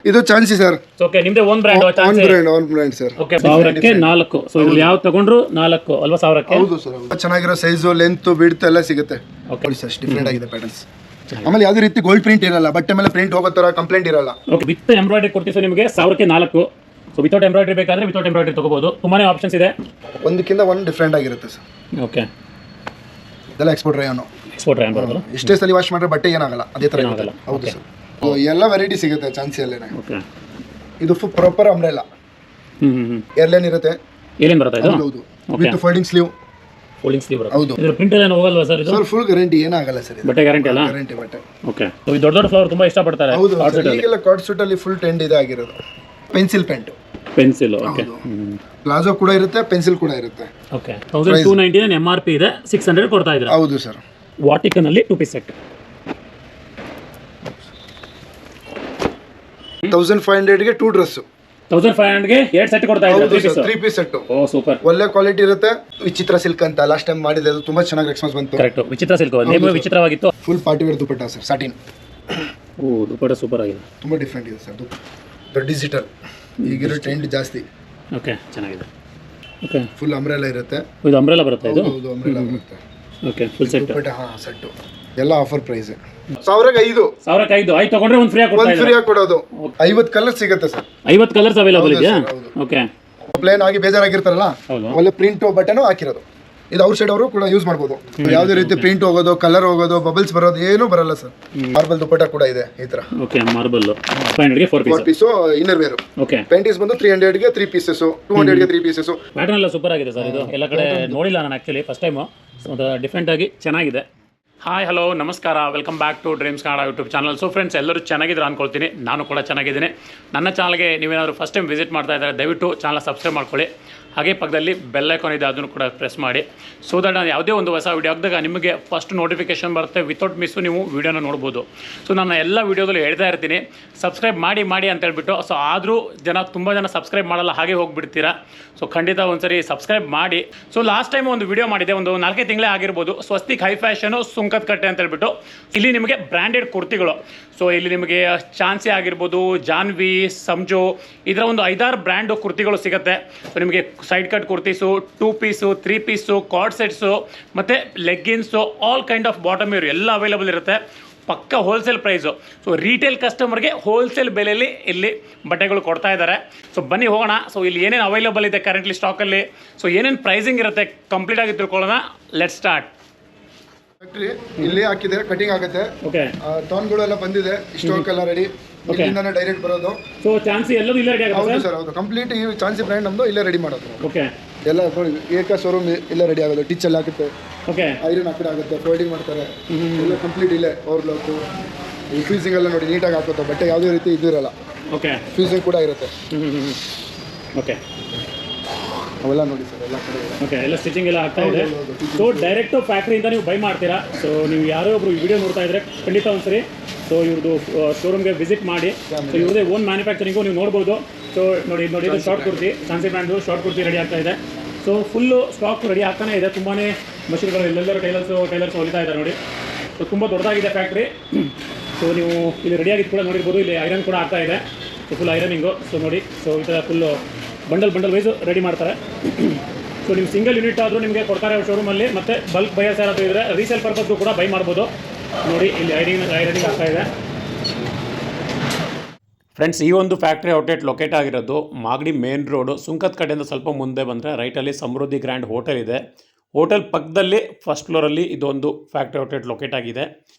ಇದು Chancy sir. Okay, ನಿಮ್ದೇ own brand own brand sir. Okay, 1000ಕ್ಕೆ 4. ಸೊ ಇಲ್ಲಿ ಯಾವ ತಗೊಂಡ್ರು 4 ಅಲ್ವಾ 1000ಕ್ಕೆ? ಹೌದು ಸರ್. ಚೆನ್ನಾಗಿರೋ ಸೈಜು, ಲೆಂತ್, ವಿಡ್ತ್ ಎಲ್ಲ ಸಿಗುತ್ತೆ. ಓಕೆ ಸರ್, ಡಿಫ್ರೆಂಟ್ ಆಗಿದೆ ಪ್ಯಾಟರ್ನ್ಸ್. ಆಮೇಲೆ ಯಾವುದೇ ರೀತಿ ಗೋಲ್ಡ್ ಪ್ರಿಂಟ್ ಇರಲ್ಲ, ಬಟ್ಟೆ ಮೇಲೆ ಪ್ರಿಂಟ್ ಹೋಗೋ ತರ ಕಂಪ್ಲೇಂಟ್ ಇರಲ್ಲ. ಓಕೆ, ವಿತ್ ಎಂಬ್ರಾಯ್ಡ್ರಿ ಕೊಡ್ತೀವಿ ಸರ್ ನಿಮಗೆ 1000ಕ್ಕೆ 4. ಸೊ ವಿತೌಟ್ ಎಂಬ್ರಾಯ್ಡ್ರಿ ಬೇಕಾದ್ರೆ ವಿತೌಟ್ ಎಂಬ್ರಾಯ್ಡ್ರಿ ತಗೋಬಹುದು. ತುಂಬಾನೇ ಆಪ್ಷನ್ಸ್ ಇದೆ, ಒಂದಕ್ಕಿಂತ ಒಂದು ಡಿಫ್ರೆಂಟ್ ಆಗಿರುತ್ತೆ ಸರ್. ಓಕೆ, ಇದೆಲ್ಲ ಎಕ್ಸ್ಪೋರ್ಟ್ ರಯಾನು. ಎಕ್ಸ್ಪೋರ್ಟ್ ರಯಾನ್ ಬರೋದು. ಎಷ್ಟೇ ಸಲ ವಾಶ್ ಮಾಡಿದ್ರೆ ಬಟ್ಟೆ ಏನಾಗಲ್ಲ, ಅದೇ ತರ ಏನಾಗಲ್ಲ. ಹೌದು ಸರ್. ಎಲ್ಲ ವೆರೈಟಿ ಸಿಗುತ್ತೆ ಚಾನ್ಸಿಯಲ್ಲೇನೆ. ಓಕೆ, ಇದು ಪ್ರಾಪರ್ ಅಂಬ್ರೆಲಾ. ಏರ್ಲೈನ್ ಇರುತ್ತೆ. ಏನೇನು ಬರುತ್ತೆ ಇದು? ಹೌದು, with folding sleeve. Folding sleeve ಬರುತ್ತೆ. ಹೌದು. ಇದರ ಪ್ರಿಂಟ್ ಎಲ್ಲ ಹೋಗಲ್ವಾ ಸರ್ ಇದು? ಸರ್ ಫುಲ್ ಗ್ಯಾರಂಟಿ, ಏನಾಗಲ್ಲ ಸರ್. ಬಟ್ಟೆ ಗ್ಯಾರಂಟಿ ಅಲ್ಲ? ಗ್ಯಾರಂಟಿ ಬಟ್ಟೆ. ಓಕೆ, ಸೊ ಈ ದೊಡ್ಡ ದೊಡ್ಡ ಫ್ಲವರ್ ತುಂಬಾ ಇಷ್ಟಪಡ್ತಾರೆ. ಹೌದು, ಈಗೆಲ್ಲ ಕಾರ್ಡ್ ಸೂಟ್ ಅಲ್ಲಿ ಫುಲ್ ಟ್ರೆಂಡ್ ಇದೆ ಆಗಿರೋದು. Pencil pant. Pencil. Okay, palazzo ಕೂಡ ಇರುತ್ತೆ, ಪೆನ್ಸಿಲ್ ಕೂಡ ಇರುತ್ತೆ. ಓಕೆ, 1299 MRP ಇದೆ, 600 ಕೊಡ್ತಾ ಇದ್ದಾರೆ. ಹೌದು ಸರ್. ವಾಟಿಕನ್ ಅಲ್ಲಿ 2 ಪೀಸ್ ಸೆಟ್ 1500 ಗೆ 2 ಡ್ರೆಸ್. 1500 ಗೆ 2 ಸೆಟ್ ಕೊಡ್ತಾ ಇದ್ದಾರೆ. 3 ಪೀಸ್ ಸೆಟ್. ಓ ಸೂಪರ್, ಒಳ್ಳೆ ಕ್ವಾಲಿಟಿ ಇರುತ್ತೆ. ವಿಚಿತ್ರ ಸಿಲ್ಕ್ ಅಂತ ಲಾಸ್ಟ್ ಟೈಮ್ ಮಾಡಿದೆ, ಅದು ತುಂಬಾ ಚೆನ್ನಾಗಿ ರೆಸ್ಪಾನ್ಸ್ ಬಂತು. ಕರೆಕ್ಟ್, ವಿಚಿತ್ರ ಸಿಲ್ಕ್ ನೇಮ್ ವಿಚಿತ್ರವಾಗಿತ್ತು. Full party wear dupatta sir, satin. Oh, dupatta super ಆಗಿದೆ, ತುಂಬಾ ಡಿಫ್ರೆಂಟ್ ಇದೆ ಸರ್. ಇದು ಡಿಜಿಟಲ್, ಈಗಿರೋ ಟ್ರೆಂಡ್ ಜಾಸ್ತಿ. ಓಕೆ, ಚೆನ್ನಾಗಿದೆ. ಓಕೆ, ಫುಲ್ ಅಂಬ್ರೆಲಾ ಇರುತ್ತೆ. ಇದು ಅಂಬ್ರೆಲಾ ಬರುತ್ತೆ ಇದು? ಹೌದು, ಅಂಬ್ರೆಲಾ ಬರುತ್ತೆ. Okay, full set dupatta. ಹಾ, ಸೆಟ್ ಎಲ್ಲ ಆಫರ್ ಪ್ರೈಸ್. 1000ಕ್ಕೆ 5 ತಗೊಂಡ್ರೆ ಒಂದು ಫ್ರೀ ಒಂದು ಫ್ರೀ ಆಗಿ ಕೊಡೋದು. 50 ಕಲರ್ ಸಿಗುತ್ತೆ ಸರ್. 50 ಕಲರ್ಸ್ ಅವೈಲೇಬಲ್ ಇದೆಯಾ? ಓಕೆ, ಪ್ಲೇನ್ ಆಗಿ ಬೇಜಾರಾಗಿರ್ತಾರಲ್ಲ, ಒಳ್ಳೆ ಪ್ರಿಂಟ್ ಬಟನ್ ಹಾಕಿರೋದು. ಇದು ಔಟ್ ಸೈಡ್ ಅವರು ಕೂಡ ಯೂಸ್ ಮಾಡ್ಬೋದು. ಯಾವುದೇ ರೀತಿ ಪ್ರಿಂಟ್ ಹೋಗೋದು, ಕಲರ್ ಹೋಗೋದು, ಬಬಲ್ಸ್ ಬರೋದು ಏನೂ ಬರಲ್ಲ ಸರ್. ಮಾರ್ಬಲ್ ದುಪಟ್ಟ ಕೂಡ ಇದೆ ಈ ತರ. ಓಕೆ, ಮಾರ್ಬಲ್ 500ಗೆ 4 piece inner wear. Okay, panties ಬಂದು 300ಗೆ 3 ಪೀಸಸ್, 200ಗೆ 3 ಪೀಸಸ್. ಪ್ಯಾಟರ್ನ್ ಎಲ್ಲ ಸೂಪರ್ ಆಗಿದೆ ಸರ್. ಇದು ಎಲ್ಲ ಕಡೆ ನೋಡಿಲ್ಲ ನಾನು ಆಕ್ಚುಲಿ, ಫಸ್ಟ್ ಟೈಮ್. ಡಿಫ್ರೆಂಟ್ ಆಗಿ ಚೆನ್ನಾಗಿದೆ. ಹಾಯ್, ಹಲೋ, ನಮಸ್ಕಾರ, welcome back to Dreams Kannada YouTube channel. So friends, ಎಲ್ಲರೂ ಚೆನ್ನಾಗಿದ್ರು ಅಂದ್ಕೊಳ್ತೀನಿ. ನಾನು ಕೂಡ ಚೆನ್ನಾಗಿದ್ದೀನಿ. ನನ್ನ ಚಾನಲ್ಗೆ ನೀವೇನಾದರೂ ಫಸ್ಟ್ ಟೈಮ್ ವಿಸಿಟ್ ಮಾಡ್ತಾ ಇದ್ದರೆ ದಯವಿಟ್ಟು ಚಾನಲ್ ಸಬ್ಸ್ಕ್ರೈಬ್ ಮಾಡ್ಕೊಳ್ಳಿ. ಹಾಗೆ ಪಕ್ಕದಲ್ಲಿ ಬೆಲ್ ಐಕಾನ್ ಇದೆ, ಅದನ್ನು ಕೂಡ ಪ್ರೆಸ್ ಮಾಡಿ. ಸೊ ದಟ್ ನಾನು ಯಾವುದೇ ಒಂದು ಹೊಸ ವೀಡಿಯೋ ಹಾಕಿದಾಗ ನಿಮಗೆ ಫಸ್ಟ್ ನೋಟಿಫಿಕೇಶನ್ ಬರುತ್ತೆ. ವಿತೌಟ್ ಮಿಸ್ಸು ನೀವು ವೀಡಿಯೋನ ನೋಡ್ಬೋದು. ಸೊ ನಾನು ಎಲ್ಲ ವೀಡಿಯೋದಲ್ಲಿ ಹೇಳ್ತಾ ಇರ್ತೀನಿ ಸಬ್ಸ್ಕ್ರೈಬ್ ಮಾಡಿ ಅಂತ ಹೇಳ್ಬಿಟ್ಟು. ಸೊ ಆದರೂ ತುಂಬ ಜನ ಸಬ್ಸ್ಕ್ರೈಬ್ ಮಾಡಲ್ಲ, ಹಾಗೆ ಹೋಗಿಬಿಡ್ತೀರಾ. ಸೊ ಖಂಡಿತ ಒಂದ್ಸರಿ ಸಬ್ಸ್ಕ್ರೈಬ್ ಮಾಡಿ. ಸೊ ಲಾಸ್ಟ್ ಟೈಮ್ ಒಂದು ವೀಡಿಯೋ ಮಾಡಿದೆ, ಒಂದು 4 ತಿಂಗಳೇ ಆಗಿರ್ಬೋದು. ಸ್ವಸ್ತಿಕ್ ಹೈ ಫ್ಯಾಷನು ಸುಂಕದ ಕಟ್ಟೆ ಅಂತ ಹೇಳ್ಬಿಟ್ಟು. ಇಲ್ಲಿ ನಿಮಗೆ ಬ್ರ್ಯಾಂಡೆಡ್ ಕುರ್ತಿಗಳು. ಸೊ ಇಲ್ಲಿ ನಿಮಗೆ ಚಾನ್ಸಿ ಆಗಿರ್ಬೋದು, ಜಾನ್ವಿ, ಸಂಜೋ, ಇದರ ಒಂದು 5-6 ಬ್ರ್ಯಾಂಡು ಕುರ್ತಿಗಳು ಸಿಗುತ್ತೆ. ಸೊ ನಿಮಗೆ side cut kurtis, 2 piece, 3 piece, cord sets, ಮತ್ತು leggings, all kind of bottom wear ಎಲ್ಲ ಅವೈಲೇಬಲ್ ಇರುತ್ತೆ. ಪಕ್ಕ ಹೋಲ್ಸೇಲ್ ಪ್ರೈಸು. ಸೊ ರೀಟೇಲ್ ಕಸ್ಟಮರ್ಗೆ ಹೋಲ್ಸೇಲ್ ಬೆಲೆಯಲ್ಲಿ ಇಲ್ಲಿ ಬಟ್ಟೆಗಳು ಕೊಡ್ತಾ ಇದ್ದಾರೆ. ಸೊ ಬನ್ನಿ ಹೋಗೋಣ. ಸೊ ಇಲ್ಲಿ ಏನೇನು ಅವೈಲೇಬಲ್ ಇದೆ ಕರೆಂಟ್ಲಿ ಸ್ಟಾಕಲ್ಲಿ, ಸೊ ಏನೇನು ಪ್ರೈಸಿಂಗ್ ಇರುತ್ತೆ ಕಂಪ್ಲೀಟಾಗಿ ತಿಳ್ಕೊಳ್ಳೋಣ. Let start. ಫ್ಯಾಕ್ಟ್ರಿ ಇಲ್ಲಿ ಹಾಕಿದ್ರೆ ಕಟಿಂಗ್ ಆಗುತ್ತೆ. ಓಕೆ, ಟೋನ್ಗಳೆಲ್ಲ ಬಂದಿದೆ, ಸ್ಟಾಕ್ ಎಲ್ಲ ರೆಡಿ. ಇಲ್ಲಿಂದಾನೆ ಡೈರೆಕ್ಟ್ ಬರೋದು. ಸೊ ಚಾನ್ಸಿ ಎಲ್ಲದೂ ಇಲ್ಲೇ ರೆಡಿ ಆಗುತ್ತೆ? ಹೌದು ಸರ್, ಹೌದು. ಕಂಪ್ಲೀಟ್ ಈ ಚಾನ್ಸಿ ಬ್ರ್ಯಾಂಡ್ ನಮ್ಮದು ಇಲ್ಲೇ ರೆಡಿ ಮಾಡೋದು. ಓಕೆ, ಎಲ್ಲ ಏಕ ಶೋರೂಮ್ ಇಲ್ಲೇ ರೆಡಿ ಆಗೋದು. ಟಿಚ್ ಎಲ್ಲ ಹಾಕುತ್ತೆ, ಓಕೆ, ಐರನ್ ಆ ಕಡೆ ಆಗುತ್ತೆ, ಫೋಲ್ಡಿಂಗ್ ಮಾಡ್ತಾರೆ. ಎಲ್ಲ ಕಂಪ್ಲೀಟ್ ಇಲ್ಲೇ. ಓವರ್ಲೋಕು, ಈ ಫ್ಯೂಸಿಂಗ್ ಎಲ್ಲ ನೋಡಿ ನೀಟಾಗಿ ಹಾಕುತ್ತೆ. ಬಟ್ಟೆ ಯಾವುದೇ ರೀತಿ ಇದು ಇರಲ್ಲ. ಓಕೆ, ಫ್ಯೂಸಿಂಗ್ ಕೂಡ ಇರುತ್ತೆ. ಓಕೆ, ಅವೆಲ್ಲ ನೋಡಿ ಸರ್, ಎಲ್ಲ ಕಡೆ. ಓಕೆ, ಎಲ್ಲ ಸ್ಟಿಚಿಂಗ್ ಎಲ್ಲ ಆಗ್ತಾ ಇದೆ. ಸೊ ಡೈರೆಕ್ಟು ಫ್ಯಾಕ್ಟ್ರಿಯಿಂದ ನೀವು ಬೈ ಮಾಡ್ತೀರಾ? ಸೊ ನೀವು ಯಾರೋ ಒಬ್ರು ವಿಡಿಯೋ ನೋಡ್ತಾ ಇದ್ರೆ ಖಂಡಿತ ಒಂದ್ಸರಿ ಸೊ ಇವ್ರದ್ದು ಶೋರೂಮ್ಗೆ ವಿಸಿಟ್ ಮಾಡಿ. ಸೊ ಇವ್ರದೇ ಓನ್ ಮ್ಯಾನುಫ್ಯಾಕ್ಚರಿಂಗು ನೀವು ನೋಡ್ಬೋದು. ಸೊ ನೋಡಿ ಇದು short kurti, Chancy brand short kurti ready ಆಗ್ತಾ ಇದೆ. ಸೊ ಫುಲ್ಲು ಸ್ಟಾಕ್ ರೆಡಿ ಆಗ್ತಾನೆ ಇದೆ. ತುಂಬಾ ಮಷಿನ್ಗಳು ಎಲ್ಲೆಲ್ಲರೂ ಟೈಲರ್ಸ್ ಹೊಲಿತಾ ಇದ್ದಾರೆ ನೋಡಿ. ಸೊ ತುಂಬ ದೊಡ್ಡದಾಗಿದೆ ಫ್ಯಾಕ್ಟ್ರಿ. ಸೊ ನೀವು ಇಲ್ಲಿ ರೆಡಿಯಾಗಿದ್ದು ಕೂಡ ನೋಡಿರ್ಬೋದು. ಇಲ್ಲಿ ಐರನ್ ಕೂಡ ಆಗ್ತಾ ಇದೆ. So full ironing. ಸೊ ನೋಡಿ, ಸೊ ಈ ಥರ ಫುಲ್ಲು ಬಂಡಲ್ ವೈಸು ರೆಡಿ ಮಾಡ್ತಾರೆ. ಸೊ ನೀವು ಸಿಂಗಲ್ ಯೂನಿಟ್ ಆದರೂ ನಿಮಗೆ ಕೊಡ್ತಾರೆ ಶೋರೂಮಲ್ಲಿ. ಮತ್ತು ಬಲ್ಕ್ ಬಯರ್ಸ್ ಯಾರಾದರೂ ಇದ್ದರೆ ರೀಸೇಲ್ ಪರ್ಪಸ್ಗೂ ಕೂಡ ಬೈ ಮಾಡ್ಬೋದು. ನೋಡಿ ಇಲ್ಲಿ ಐರನಿಂಗ್ ಆಗ್ತಾ ಇದೆ. ಫ್ರೆಂಡ್ಸ್, ಈ ಒಂದು ಫ್ಯಾಕ್ಟ್ರಿ ಔಟ್ಲೆಟ್ ಲೊಕೇಟ್ ಆಗಿರೋದು ಮಾಗಡಿ ಮೇನ್ ರೋಡು, ಸುಂಕದ ಕಡೆಯಿಂದ ಸ್ವಲ್ಪ ಮುಂದೆ ಬಂದರೆ ರೈಟಲ್ಲಿ ಸಮೃದ್ಧಿ ಗ್ರ್ಯಾಂಡ್ ಹೋಟೆಲ್ ಇದೆ. ಹೋಟೆಲ್ ಪಕ್ಕದಲ್ಲಿ ಫಸ್ಟ್ ಫ್ಲೋರಲ್ಲಿ ಇದೊಂದು ಫ್ಯಾಕ್ಟ್ರಿ ಔಟ್ಲೆಟ್ ಲೊಕೇಟ್ ಆಗಿದೆ.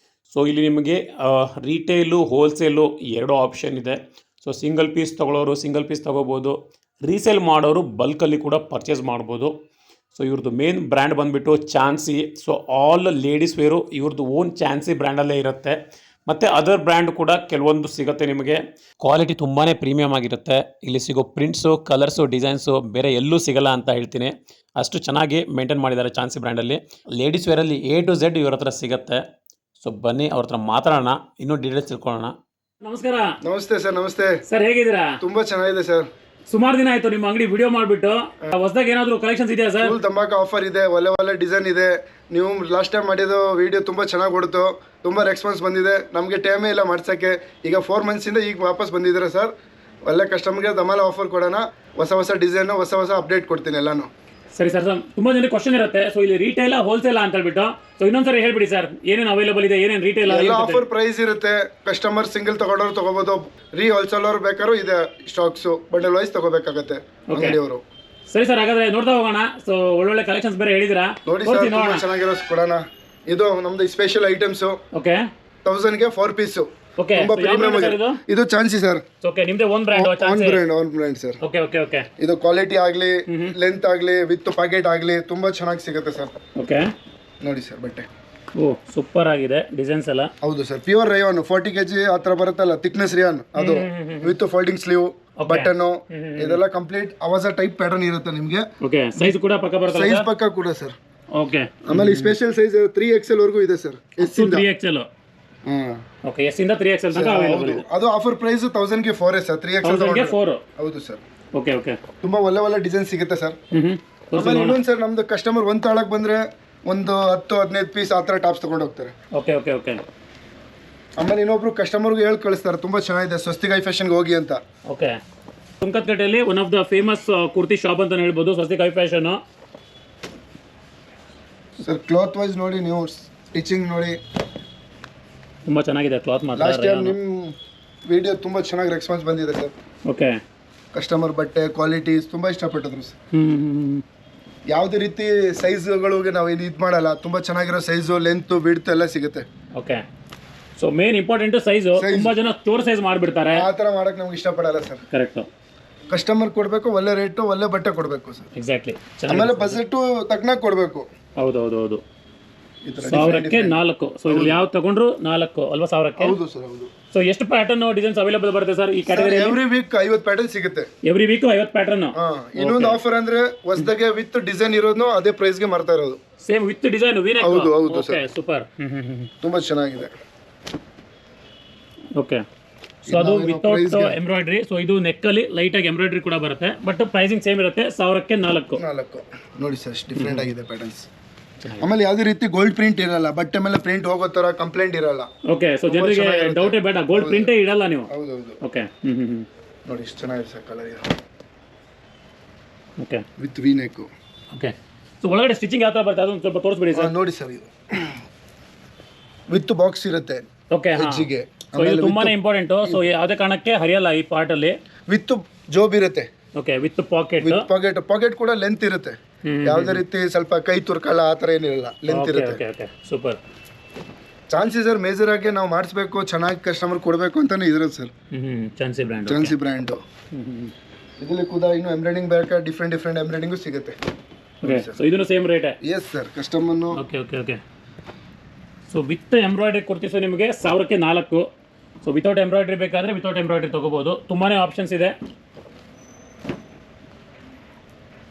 ಸೊ ಇಲ್ಲಿ ನಿಮಗೆ ರೀಟೇಲು, ಹೋಲ್ಸೇಲು 2 ಆಪ್ಷನ್ ಇದೆ. ಸೊ ಸಿಂಗಲ್ ಪೀಸ್ ತೊಗೊಳ್ಳೋರು ಸಿಂಗಲ್ ಪೀಸ್ ತೊಗೋಬೋದು, ರೀಸೇಲ್ ಮಾಡೋರು ಬಲ್ಕಲ್ಲಿ ಕೂಡ ಪರ್ಚೇಸ್ ಮಾಡ್ಬೋದು. ಸೊ ಇವ್ರದ್ದು ಮೇನ್ ಬ್ರ್ಯಾಂಡ್ ಬಂದುಬಿಟ್ಟು ಚಾನ್ಸಿ. ಸೊ ಆಲ್ ಲೇಡೀಸ್ ವೇರು ಇವ್ರದ್ದು ಓನ್ ಚಾನ್ಸಿ ಬ್ರ್ಯಾಂಡಲ್ಲೇ ಇರುತ್ತೆ. ಮತ್ತು ಅದರ್ ಬ್ರ್ಯಾಂಡ್ ಕೂಡ ಕೆಲವೊಂದು ಸಿಗುತ್ತೆ ನಿಮಗೆ. ಕ್ವಾಲಿಟಿ ತುಂಬಾ ಪ್ರೀಮಿಯಮ್ ಆಗಿರುತ್ತೆ. ಇಲ್ಲಿ ಸಿಗೋ ಪ್ರಿಂಟ್ಸು, ಕಲರ್ಸು, ಡಿಸೈನ್ಸು ಬೇರೆ ಎಲ್ಲೂ ಸಿಗಲ್ಲ ಅಂತ ಹೇಳ್ತೀನಿ. ಅಷ್ಟು ಚೆನ್ನಾಗಿ ಮೇಂಟೈನ್ ಮಾಡಿದ್ದಾರೆ ಚಾನ್ಸಿ ಬ್ರ್ಯಾಂಡಲ್ಲಿ. ಲೇಡೀಸ್ ವೇರಲ್ಲಿ A to Z ಇವ್ರ ಹತ್ರ ಸಿಗುತ್ತೆ. ಸೊ ಬನ್ನಿ ಅವ್ರ ಹತ್ರ ಮಾತಾಡೋಣ, ಇನ್ನೂ ಡೀಟೇಲ್ಸ್ ತಿಳ್ಕೊಳ್ಳೋಣ. ನಮಸ್ಕಾರ. ನಮಸ್ತೆ ಸರ್. ನಮಸ್ತೆ ಸರ್, ಹೇಗಿದ್ದೀರಾ? ತುಂಬಾ ಚೆನ್ನಾಗಿದೆ ಸರ್. ಸುಮಾರು ದಿನ ಆಯ್ತು ನಿಮ್ಮ ಅಂಗಡಿ ವಿಡಿಯೋ ಮಾಡಿಬಿಟ್ಟು. ಹೊಸದಾಗಿ ಏನಾದರೂ ಕಲೆಕ್ಷನ್ಸ್ ಇದೆಯಾ ಸರ್? ಫುಲ್ ಧಮಾಕ ಆಫರ್ ಇದೆ, ಒಳ್ಳೆ ಡಿಸೈನ್ ಇದೆ. ನೀವು ಲಾಸ್ಟ್ ಟೈಮ್ ಮಾಡಿದ್ದು ವಿಡಿಯೋ ತುಂಬಾ ಚೆನ್ನಾಗಿ ಹೊಡ್ತು. ತುಂಬ ರೆಸ್ಪಾನ್ಸ್ ಬಂದಿದೆ. ನಮಗೆ ಟೈಮೇ ಇಲ್ಲ ಮಾಡ್ಸೋಕ್ಕೆ. ಈಗ 4 ಮಂತ್ಸಿಂದ ಈಗ ವಾಪಸ್ ಬಂದಿದ್ದಾರೆ ಸರ್. ಒಳ್ಳೆ ಕಸ್ಟಮರ್ಗೆ ಧಮಾಲ ಆಫರ್ ಕೊಡೋಣ. ಹೊಸ ಡಿಸೈನು, ಹೊಸ ಅಪ್ಡೇಟ್ ಕೊಡ್ತೀನಿ ಎಲ್ಲಾನು. ಸರಿ ಸರ್, ತುಂಬ ಜನ ಕ್ವಶನ್ ಇರುತ್ತೆ. ಸೊ ಇಲ್ಲಿ ರಿಟೇಲ್ ಹೋಲ್ಸೇಲ್ ಅಂತ ಹೇಳ್ಬಿಟ್ಟು, ಸೊ ಇನ್ನೊಂದ್ಸರಿ ಹೇಳ್ಬಿಡಿ ಸರ್, ಏನೇನು ಅವೈಲೇಬಲ್ ಇದೆ, ಏನೇನು ರಿಟೇಲ್ ಎಲ್ಲ ಆಫರ್ ಪ್ರೈಸ್ ಇರುತ್ತೆ. ಕಸ್ಟಮರ್ ಸಿಂಗಲ್ ತಗೊಂಡವ್ರು ತಗೋಬೋದು, ಹೋಲ್ಸೇಲ್ ಬೇಕಾದ್ರೂ ಇದೆ ಸ್ಟಾಕ್ಸು. ಬಂಡಲ್ ವೈಸ್ ತಗೋಬೇಕಾಗತ್ತೆ ಅಂಗಡಿಯವರು. ಸರಿ ಸರ್, ಹಾಗಾದ್ರೆ ನೋಡ್ತಾ ಹೋಗೋಣ. ಸೊ ಒಳ್ಳೊಳ್ಳೆ ಕಲೆಕ್ಷನ್ಸ್ ಬೇರೆ ಹೇಳಿದಿರಾ, ನೋಡಿ ಸರ್, ತುಂಬಾ ಚೆನ್ನಾಗಿರೋ ಕೊಡೋಣ. ಇದು ನಮ್ದು ಸ್ಪೆಷಲ್ ಐಟಮ್ಸ್. ಓಕೆ, 1000ಗೆ 4 ಪೀಸು. ಓಕೆ, ತುಂಬಾ ಪ್ರೀಮಿಯಂ ಆಗಿದೆ. ಇದು ಚಾನ್ಸಿ ಸರ್. ಓಕೆ, ನಿಮ್ದೇ own brand? Own brand sir. Okay okay okay. ಇದು ಕ್ವಾಲಿಟಿ ಆಗಲಿ, ಲೆಂತ್ ಆಗಲಿ, ವಿತ್ ಪಾಕೆಟ್ ಆಗಲಿ ತುಂಬಾ ಚೆನ್ನಾಗಿ ಸಿಗುತ್ತೆ ಸರ್. ಓಕೆ, ನೋಡಿ ಸರ್ ಬಟ್ಟೆ. ಓ ಸೂಪರ್ ಆಗಿದೆ ಡಿಸೈನ್ಸ್ ಎಲ್ಲ. ಹೌದು ಸರ್, ಪ್ಯೂರ್ ರೇಯಾನ್ 40 kg ಆ ಥರ ಬರುತ್ತಲ್ಲ, ಥಿಕ್ನೆಸ್ ರೇಯಾನ್ ಅದು, ವಿತ್ ಫೋಲ್ಡಿಂಗ್ ಸ್ಲೀವ್, ಬಟನ್, ಇದೆಲ್ಲ ಕಂಪ್ಲೀಟ್ ಅವಾಜ ಟೈಪ್ ಪ್ಯಾಟರ್ನ್ ಇರುತ್ತೆ ನಿಮಗೆ. ಓಕೆ, ಸೈಜ್ ಕೂಡ ಪಕ್ಕ ಬರುತ್ತೆ? ಸೈಜ್ ಪಕ್ಕ ಕೂಡ ಸರ್. ಓಕೆ, ಆಮೇಲೆ ಸ್ಪೆಷಲ್ ಸೈಜ್ 3XL ವರೆಗೂ ಇದೆ ಸರ್. ಎಸ್ ಇಂದ 3XL. ಓಕೆ, ಎಸ್ ಇಂದ 3XL ತನಕ ಅವೈಲೇಬಲ್ ಇದೆ. ಅದು ಆಫರ್ ಪ್ರೈಸ್ 1000ಗೆ 4 ಸರ್. 3XL ಗೆ 4. ಹೌದು ಸರ್. ಓಕೆ ಓಕೆ, ತುಂಬಾ ಒಳ್ಳೆ ಡಿಸೈನ್ ಸಿಗುತ್ತೆ ಸರ್. ಆಮೇಲೆ ಇನ್ನೊಂದು ಸರ್, ನಮ್ದು ಕಸ್ಟಮರ್ ಒಂದು ತಾಳಕ್ಕೆ ಬಂದ್ರೆ ಒಂದು 10-15 ಪೀಸ್ ಆ ಥರ ಟಾಪ್ಸ್ ತಗೊಂಡು ಹೋಗ್ತಾರೆ. Okay okay okay. ಆಮೇಲೆ ಇನ್ನೊಬ್ರು ಕಸ್ಟಮರ್ಗೆ ಹೇಳಿ ಕಳಿಸ್ತಾರೆ, ತುಂಬಾ ಚೆನ್ನಾಗಿದೆ, ಸ್ವಸ್ತಿಕ್ ಹೈ ಫ್ಯಾಷನ್ಗೆ ಹೋಗಿ ಅಂತ. ಓಕೆ, ಸುಂಕದಕಟ್ಟೆಯಲ್ಲಿ one of the famous kurti shop ಅಂತ ಹೇಳ್ಬೋದು, Swastik high fashion. Sir cloth wise ನೋಡಿ, ನೀವು ಸ್ಟಿಚಿಂಗ್ ನೋಡಿ, ತುಂಬಾ ಚೆನ್ನಾಗಿದೆ ಕ್ಲಾತ್ ಮಾತ್ರ. ಲಾಸ್ಟ್ ಟೈಮ್ ನಿಮ್ಮ ವಿಡಿಯೋ ತುಂಬಾ ಚೆನ್ನಾಗಿ ರೆಸ್ಪಾನ್ಸ್ ಬಂದಿದೆ ಸರ್. ಓಕೆ, ಕಸ್ಟಮರ್ ಬಟ್ಟೆ ಕ್ವಾಲಿಟೀಸ್ ತುಂಬಾ ಇಷ್ಟಪಟ್ಟಿದ್ರು ಸರ್. ಯಾವುದೇ ರೀತಿ ಸೈಜ್ಗಳಿಗೆ ನಾವು ಇದು ಮಾಡಲ್ಲ, ತುಂಬಾ ಚೆನ್ನಾಗಿರೋ ಸೈಜು, ಲೆಂತ್, ವಿಡ್ತ್ ಎಲ್ಲ ಸಿಗುತ್ತೆ. Okay, so main important size. ತುಂಬಾ ಜನ ಸ್ಟೋರ್ ಸೈಜ್ ಮಾಡಿಬಿಡ್ತಾರೆ, ಆ ಥರ ಮಾಡಕ್ಕೆ ನಮ್ಗೆ ಇಷ್ಟಪಡಲ್ಲ ಸರ್. ಕರೆಕ್ಟ್. ಕಸ್ಟಮರ್ ಕೊಡಬೇಕು, ಒಳ್ಳೆ ರೇಟು, ಒಳ್ಳೆ ಬಟ್ಟೆ ಕೊಡಬೇಕು ಸರ್. ಎಕ್ಸಾಕ್ಟ್ಲಿ. ಆಮೇಲೆ ಬಜೆಟ್ ತಕ್ಕನಾಗ ಕೊಡಬೇಕು. ಹೌದು ಹೌದು ಹೌದು. 1000ಕ್ಕೆ 4. ಸೊ ಇಲ್ಲಿ ಯಾವ ತಗೊಂಡ್ರು 4 ಅಲ್ವಾ 1000ಕ್ಕೆ? ಹೌದು ಸರ್, ಹೌದು. ಸೊ ಎಷ್ಟು ಪ್ಯಾಟರ್ನ್ ಡಿಸೈನ್ಸ್ ಅವೈಲೇಬಲ್ ಬರುತ್ತೆ ಸರ್ ಈ ಕ್ಯಾಟಗರಿ? ಎವ್ರಿ ವೀಕ್ 50 ಪ್ಯಾಟರ್ನ್ ಸಿಗುತ್ತೆ. Every week 50 pattern. ಇನ್ನೊಂದು ಆಫರ್ ಅಂದ್ರೆ ಹೊಸದಾಗೆ ವಿತ್ ಡಿಸೈನ್ ಇರೋದು ಅದೇ ಪ್ರೈಸ್ ಗೆ ಮಾರ್ತಾ ಇರೋದು. Same with design. ಹೌದು ಹೌದು ಸರ್, ಸೂಪರ್. ತುಂಬಾ ಚೆನ್ನಾಗಿದೆ. ಓಕೆ, ಸೊ ಅದು ವಿತೌಟ್ ಎಂಬ್ರಾಯ್ಡ್ರಿ. ಸೊ ಇದು ನೆಕ್ ಅಲ್ಲಿ ಲೈಟ್ ಆಗಿ ಎಂಬ್ರಾಯ್ಡ್ರಿ ಕೂಡ ಬರುತ್ತೆ, ಬಟ್ ಪ್ರೈಸಿಂಗ್ ಸೇಮ್ ಇರುತ್ತೆ. 1000ಕ್ಕೆ 4. ನೋಡಿ ಸರ್, ಡಿಫ್ರೆಂಟ್ ಆಗಿದೆ ಪ್ಯಾಟರ್ನ್ಸ್. ಆಮೇಲೆ ಯಾವುದೇ ರೀತಿ ಗೋಲ್ಡ್ ಪ್ರಿಂಟ್ ಇರಲ್ಲ, ಬಟ್ಟೆ ಮೇಲೆ ಪ್ರಿಂಟ್ ಹೋಗೋ ತರ ಕಂಪ್ಲೇಂಟ್ ಇರಲ್ಲ. ಓಕೆ, ಸೊ ಜನರಿಗೆ ಡೌಟೇ ಬೇಡ, ಗೋಲ್ಡ್ ಪ್ರಿಂಟೇ ಇಡಲ್ಲ ನೀವು. ಹೌದು ಹೌದು. ಓಕೆ, ನೋಡಿ ಎಷ್ಟು ಚೆನ್ನಾಗಿದೆ sir colour. Okay, with V neck. Okay, so ಒಳಗಡೆ ಸ್ಟಿಚಿಂಗ್ ಯಾವ ಥರ ಬರುತ್ತೆ ಅದೊಂದು ಸ್ವಲ್ಪ ತೋರಿಸ್ಬಿಡಿ ಸರ್. ನೋಡಿ ಸರ್, ಇದು ವಿತ್ ಬಾಕ್ಸ್ ಇರುತ್ತೆ. ಓಕೆ, ಹೆಜ್ಜಿಗೆ. ಸೊ ಇದು ತುಂಬಾನೇ ಇಂಪಾರ್ಟೆಂಟ್. ಸೊ ಯಾವುದೇ ಕಾರಣಕ್ಕೆ ಹರಿಯಲ್ಲ ಈ ಪಾರ್ಟ್ ಅಲ್ಲಿ. ವಿತ್ ಜೋಬ್ ಇರುತ್ತೆ. Okay, with packet. ಪಾಕೆಟ್ ಕೂಡ ಲೆಂತ್ ಇರುತ್ತೆ. ಯಾವುದೇ ರೀತಿ ಸ್ವಲ್ಪ ಕೈ ತುರ್ಕಲ್ಲ ಆ ಥರ ಏನಿರಲ್ಲ, ಲೆಂತ್ ಇರುತ್ತೆ. Okay okay, super. Chancy sir, major ಆಗಿ ನಾವು ಮಾಡಿಸ್ಬೇಕು, ಚೆನ್ನಾಗಿ ಕಸ್ಟಮರ್ ಕೊಡಬೇಕು ಅಂತಾನೆ ಇರೋದು ಸರ್. ಚಾನ್ಸಿ ಬ್ರ್ಯಾಂಡ್. ಚಾನ್ಸಿ ಬ್ರ್ಯಾಂಡು. ಇದರಲ್ಲಿ ಕೂಡ ಇನ್ನು ಎಂಬ್ರಾಯ್ಡಿಂಗ್ ಬೇಕಾ, ಡಿಫ್ರೆಂಟ್ ಎಂಬ್ರಾಯ್ಡಿಂಗು ಸಿಗುತ್ತೆ. ಓಕೆ, ಸೊ ಇದನ್ನು ಸೇಮ್ ರೇಟ್? ಎಸ್ ಸರ್, ಕಸ್ಟಮರ್ನು. Okay okay okay. So with embroidery kurti so ನಿಮಗೆ 1000ಕ್ಕೆ 4. ಸೊ ವಿತೌಟ್ ಎಂಬ್ರಾಯ್ಡ್ರಿ ಬೇಕಾದರೆ ವಿತೌಟ್ ಎಂಬ್ರಾಯ್ಡ್ರಿ ತೊಗೋಬೋದು. ತುಂಬಾ ಆಪ್ಷನ್ಸ್ ಇದೆ.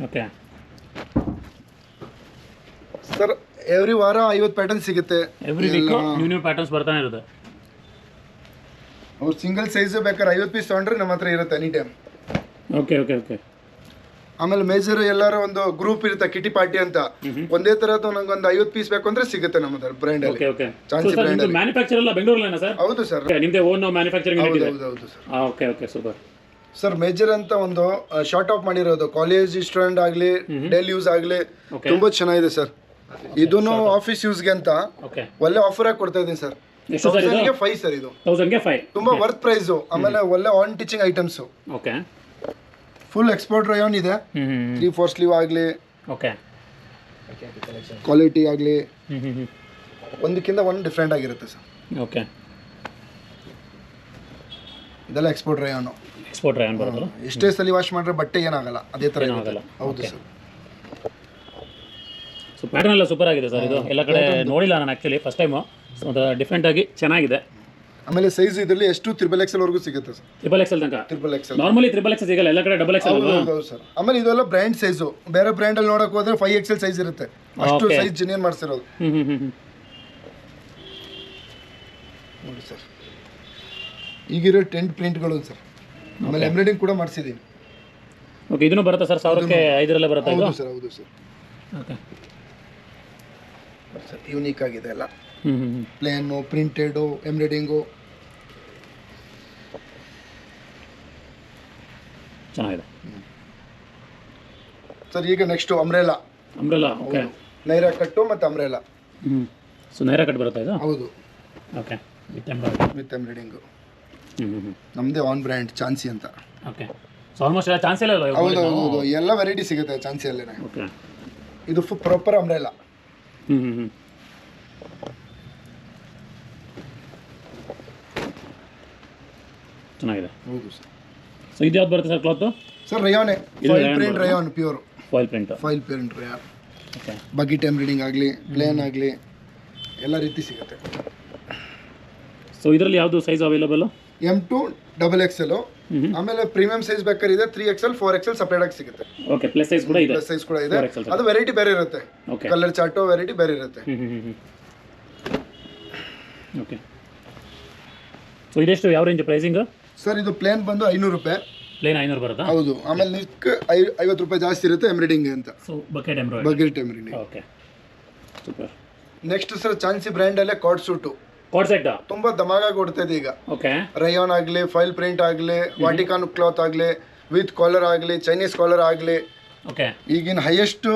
ಓಕೆ ಸರ್, ಎವ್ರಿ ವಾರ 50 ಪ್ಯಾಟರ್ನ್ ಸಿಗುತ್ತೆ. ಎವ್ರಿ ವೀಕ್ ನ್ಯೂ ಪ್ಯಾಟರ್ನ್ಸ್ ಬರ್ತಾನೆ ಇರುತ್ತೆ. ಅವ್ರು ಸಿಂಗಲ್ ಸೈಜ್ ಬೇಕಾದ್ರೆ 50 ಪೀಸ್ ತೊಗೊಂಡ್ರೆ ನಮ್ಮ ಹತ್ರ ಇರುತ್ತೆ any time. Okay okay okay. ಆಮೇಲೆ ಮೇಜರ್ ಎಲ್ಲಾರು ಒಂದು ಗ್ರೂಪ್ ಇರುತ್ತೆ, ಕಿಟಿ ಪಾರ್ಟಿ ಅಂತ, ಒಂದೇ ತರದ್ದು ನಂಗೆ ಒಂದು 50 ಪೀಸ್ ಬೇಕು ಅಂದ್ರೆ ಸಿಗುತ್ತೆ ನಮ್ಮ ಬ್ರ್ಯಾಂಡ್ ಅಲ್ಲಿ. Okay okay. ಚಾನ್ಸಿ ಬ್ರ್ಯಾಂಡ್ ಅಲ್ಲಿ ಮ್ಯಾನುಫ್ಯಾಕ್ಚರ್ ಎಲ್ಲ ಬೆಂಗಳೂರಲ್ಲೇನಾ ಸರ್? ಹೌದು ಸರ್, ನಿಮ್ಮದೇ ಓನ್ ಮ್ಯಾನುಫ್ಯಾಕ್ಚರಿಂಗ್ ಯೂನಿಟ್ ಇದೆ? ಹೌದು sir. Okay okay, super sir. Major ಅಂತ ಒಂದು ಶಾರ್ಟ್ ಆಫ್ ಮಾಡಿರೋದು, ಕಾಲೇಜ್ ಸ್ಟೂಡೆಂಟ್ ಆಗಲಿ, ಡೈಲಿ ಯೂಸ್ ಆಗಲಿ, ತುಂಬಾ ಚೆನ್ನಾಗಿದೆ ಸರ್. ಇದನ್ನು ಆಫೀಸ್ ಯೂಸ್ಗೆ ಅಂತ ಒಳ್ಳೆ ಆಫರ್ ಆಗಿ ಕೊಡ್ತಾ ಇದ್ದೀನಿ ಸರ್. 1000ಗೆ 5 ಸರ್. ಇದು 1000ಗೆ 5 ತುಂಬಾ ವರ್ತ್ ಪ್ರೈಸ್. ಆಮೇಲೆ ಒಳ್ಳೆ on teaching items. Okay, full export rayon ಇದೆ. 3/4 ಸ್ಲೀವ್ ಆಗಲಿ, ಓಕೆ, ಕ್ವಾಲಿಟಿ ಆಗಲಿ, ಒಂದಕ್ಕಿಂತ ಒಂದು ಡಿಫ್ರೆಂಟ್ ಆಗಿರುತ್ತೆ ಸರ್. ಓಕೆ, ಇದೆಲ್ಲ ಎಕ್ಸ್ಪೋರ್ಟ್ ರಯಾನು. ಎಕ್ಸ್ಪೋರ್ಟ್ ರಯಾನ್ ಬರುತ್ತಲ್ಲ, ಎಷ್ಟೇ ಸಲ ವಾಶ್ ಮಾಡಿದ್ರೆ ಬಟ್ಟೆ ಏನಾಗಲ್ಲ, ಅದೇ ಥರ ಏನಾಗಲ್ಲ. ಹೌದು ಸರ್. ಸೊ ಪ್ಯಾಟರ್ನ್ ಎಲ್ಲ ಸೂಪರ್ ಆಗಿದೆ ಸರ್. ಇದು ಎಲ್ಲ ಕಡೆ ನೋಡಿಲ್ಲ ನಾನು ಆ್ಯಕ್ಚುಲಿ, ಫಸ್ಟ್ ಟೈಮು. ಸೊ ಅದು ಡಿಫ್ರೆಂಟ್ ಆಗಿ ಚೆನ್ನಾಗಿದೆ. ಆಮೇಲೆ ಸೈಜ್ ಇದರಲ್ಲಿ ಎಷ್ಟು XXL ವರೆಗೂ ಸಿಗುತ್ತೆ ಸರ್. XXL ತನಕ? XXL. ನಾರ್ಮಲಿ XXL ಸಿಗಲ್ಲ, ಎಲ್ಲ ಕಡೆ XXL. ಹೌದು ಸರ್. ಆಮೇಲೆ ಇದೆಲ್ಲ ಬ್ರ್ಯಾಂಡ್ ಸೈಜು. ಬೇರೆ ಬ್ರ್ಯಾಂಡ್ ಅಲ್ಲಿ ನೋಡಕ್ ಹೋದ್ರೆ 5XL ಸೈಜ್ ಇರುತ್ತೆ. ಅಷ್ಟು ಸೈಜ್ ಜೆನ್ಯೂನ್ ಮಾಡಿಸಿರೋದು. ನೋಡಿ ಸರ್, ಈಗಿರೋ ಟೆಂಟ್ ಪ್ರಿಂಟ್ಗಳು ಸರ್. ಆಮೇಲೆ ಎಂಬ್ರಾಯ್ಡಿಂಗ್ ಕೂಡ ಮಾಡಿಸಿದ್ದೀನಿ. ಓಕೆ, ಇದನ್ನು ಬರುತ್ತೆ ಸರ್ 1000ಕ್ಕೆ 5 ಬರುತ್ತೆ? ಹೌದು ಸರ್, ಹೌದು ಸರ್. ಓಕೆ ಸರ್, ಯೂನಿಕ್ ಆಗಿದೆ ಎಲ್ಲ. Plain, printed, embroidering. ಚೆನ್ನಾಗಿದೆ ಸರ್. ಈಗ next umbrella. Okay. Naira cut ಮತ್ತು ಅಂಬ್ರೆಲಾ. ಸೊ ನೈರಾ ಕಟ್ ಬರುತ್ತಾ ಇದು? ಹೌದು. ಓಕೆ. With embroidering. ನಮ್ಮದೇ ಆನ್ ಬ್ರ್ಯಾಂಡ್ ಚಾನ್ಸಿ ಅಂತ. ಓಕೆ. ಸೊ ಆಲ್ಮೋಸ್ಟ್ ಎಲ್ಲ ಚಾನ್ಸ್ ಇಲ್ಲ. ಹೌದು, ಎಲ್ಲ ವೆರೈಟಿ ಸಿಗುತ್ತೆ ಚಾನ್ಸಿಯಲ್ಲೇ. ಓಕೆ. ಇದು ಪ್ರಾಪರ್ ಅಂಬ್ರೆಲಾ. ಚೆನ್ನಾಗಿದೆ. ಹೌದು ಸರ್. ಸೊ ಇದು ಯಾವ್ದು ಬರುತ್ತೆ ಸರ್ ಕ್ಲಾತು? ಸರ್ ರಯಾನೆ, foil print rayon, pure foil print rayon. Okay. Bucket embroidering ಆಗಲಿ, ಪ್ಲೇನ್ ಆಗಲಿ, ಎಲ್ಲ ರೀತಿ ಸಿಗುತ್ತೆ. ಸೊ ಇದರಲ್ಲಿ ಯಾವುದು ಸೈಜ್ ಅವೈಲೇಬಲ್? M2 XXL. ಆಮೇಲೆ ಪ್ರೀಮಿಯಂ ಸೈಜ್ ಬೇಕಾದ್ರೆ ಇದೆ 3XL 4XL ಸಪರೇಟ್ ಆಗಿ ಸಿಗುತ್ತೆ. ಓಕೆ. ಪ್ಲಸ್ ಸೈಜ್ ಕೂಡ ಇದೆ. ಅದು ವೆರೈಟಿ ಬೇರೆ ಇರುತ್ತೆ. ಓಕೆ. ಕಲರ್ ಚಾರ್ಟು ವೆರೈಟಿ ಬೇರೆ ಇರುತ್ತೆ. ಓಕೆ. ಸೊ ಇದೆಷ್ಟು, ಯಾವ ರೇಂಜ್ ಪ್ರೈಸಿಂಗ್? ಸರ್ ಇದು ಪ್ಲೇನ್ ಬಂದು 500 ರೂಪಾಯಿ. ಪ್ಲೇನ್ 500 ಬರುತ್ತಾ? ಹೌದು. ಆಮೇಲೆ ನಿಕ್ 50 ರೂಪಾಯಿ ಜಾಸ್ತಿ ಇರುತ್ತೆ ಎಂಬ್ರಾಯ್ಡಿಂಗ್ ಅಂತ. So bucket embroidering. Okay. Super. Next sir ಚಾನ್ಸಿ brand ಅಲ್ಲೇ ಕಾರ್ಡ್ ಸೂಟು. ಕಾರ್ಡ್ ಸೆಟ್ ತುಂಬಾ ಧಮಾಗ ಕೊಡ್ತದೆ ಈಗ. ಓಕೆ. ರಯಾನ್ ಆಗಲಿ, ಫಾಯಿಲ್ ಪ್ರಿಂಟ್ ಆಗಲಿ, ವಾಟಿಕಾನ್ ಕ್ಲಾತ್ ಆಗಲಿ, ವಿತ್ ಕಾಲರ್ ಆಗಲಿ, ಚೈನೀಸ್ ಕಾಲರ್ ಆಗಲಿ. ಓಕೆ. ಈಗಿನ ಹೈಯೆಸ್ಟ್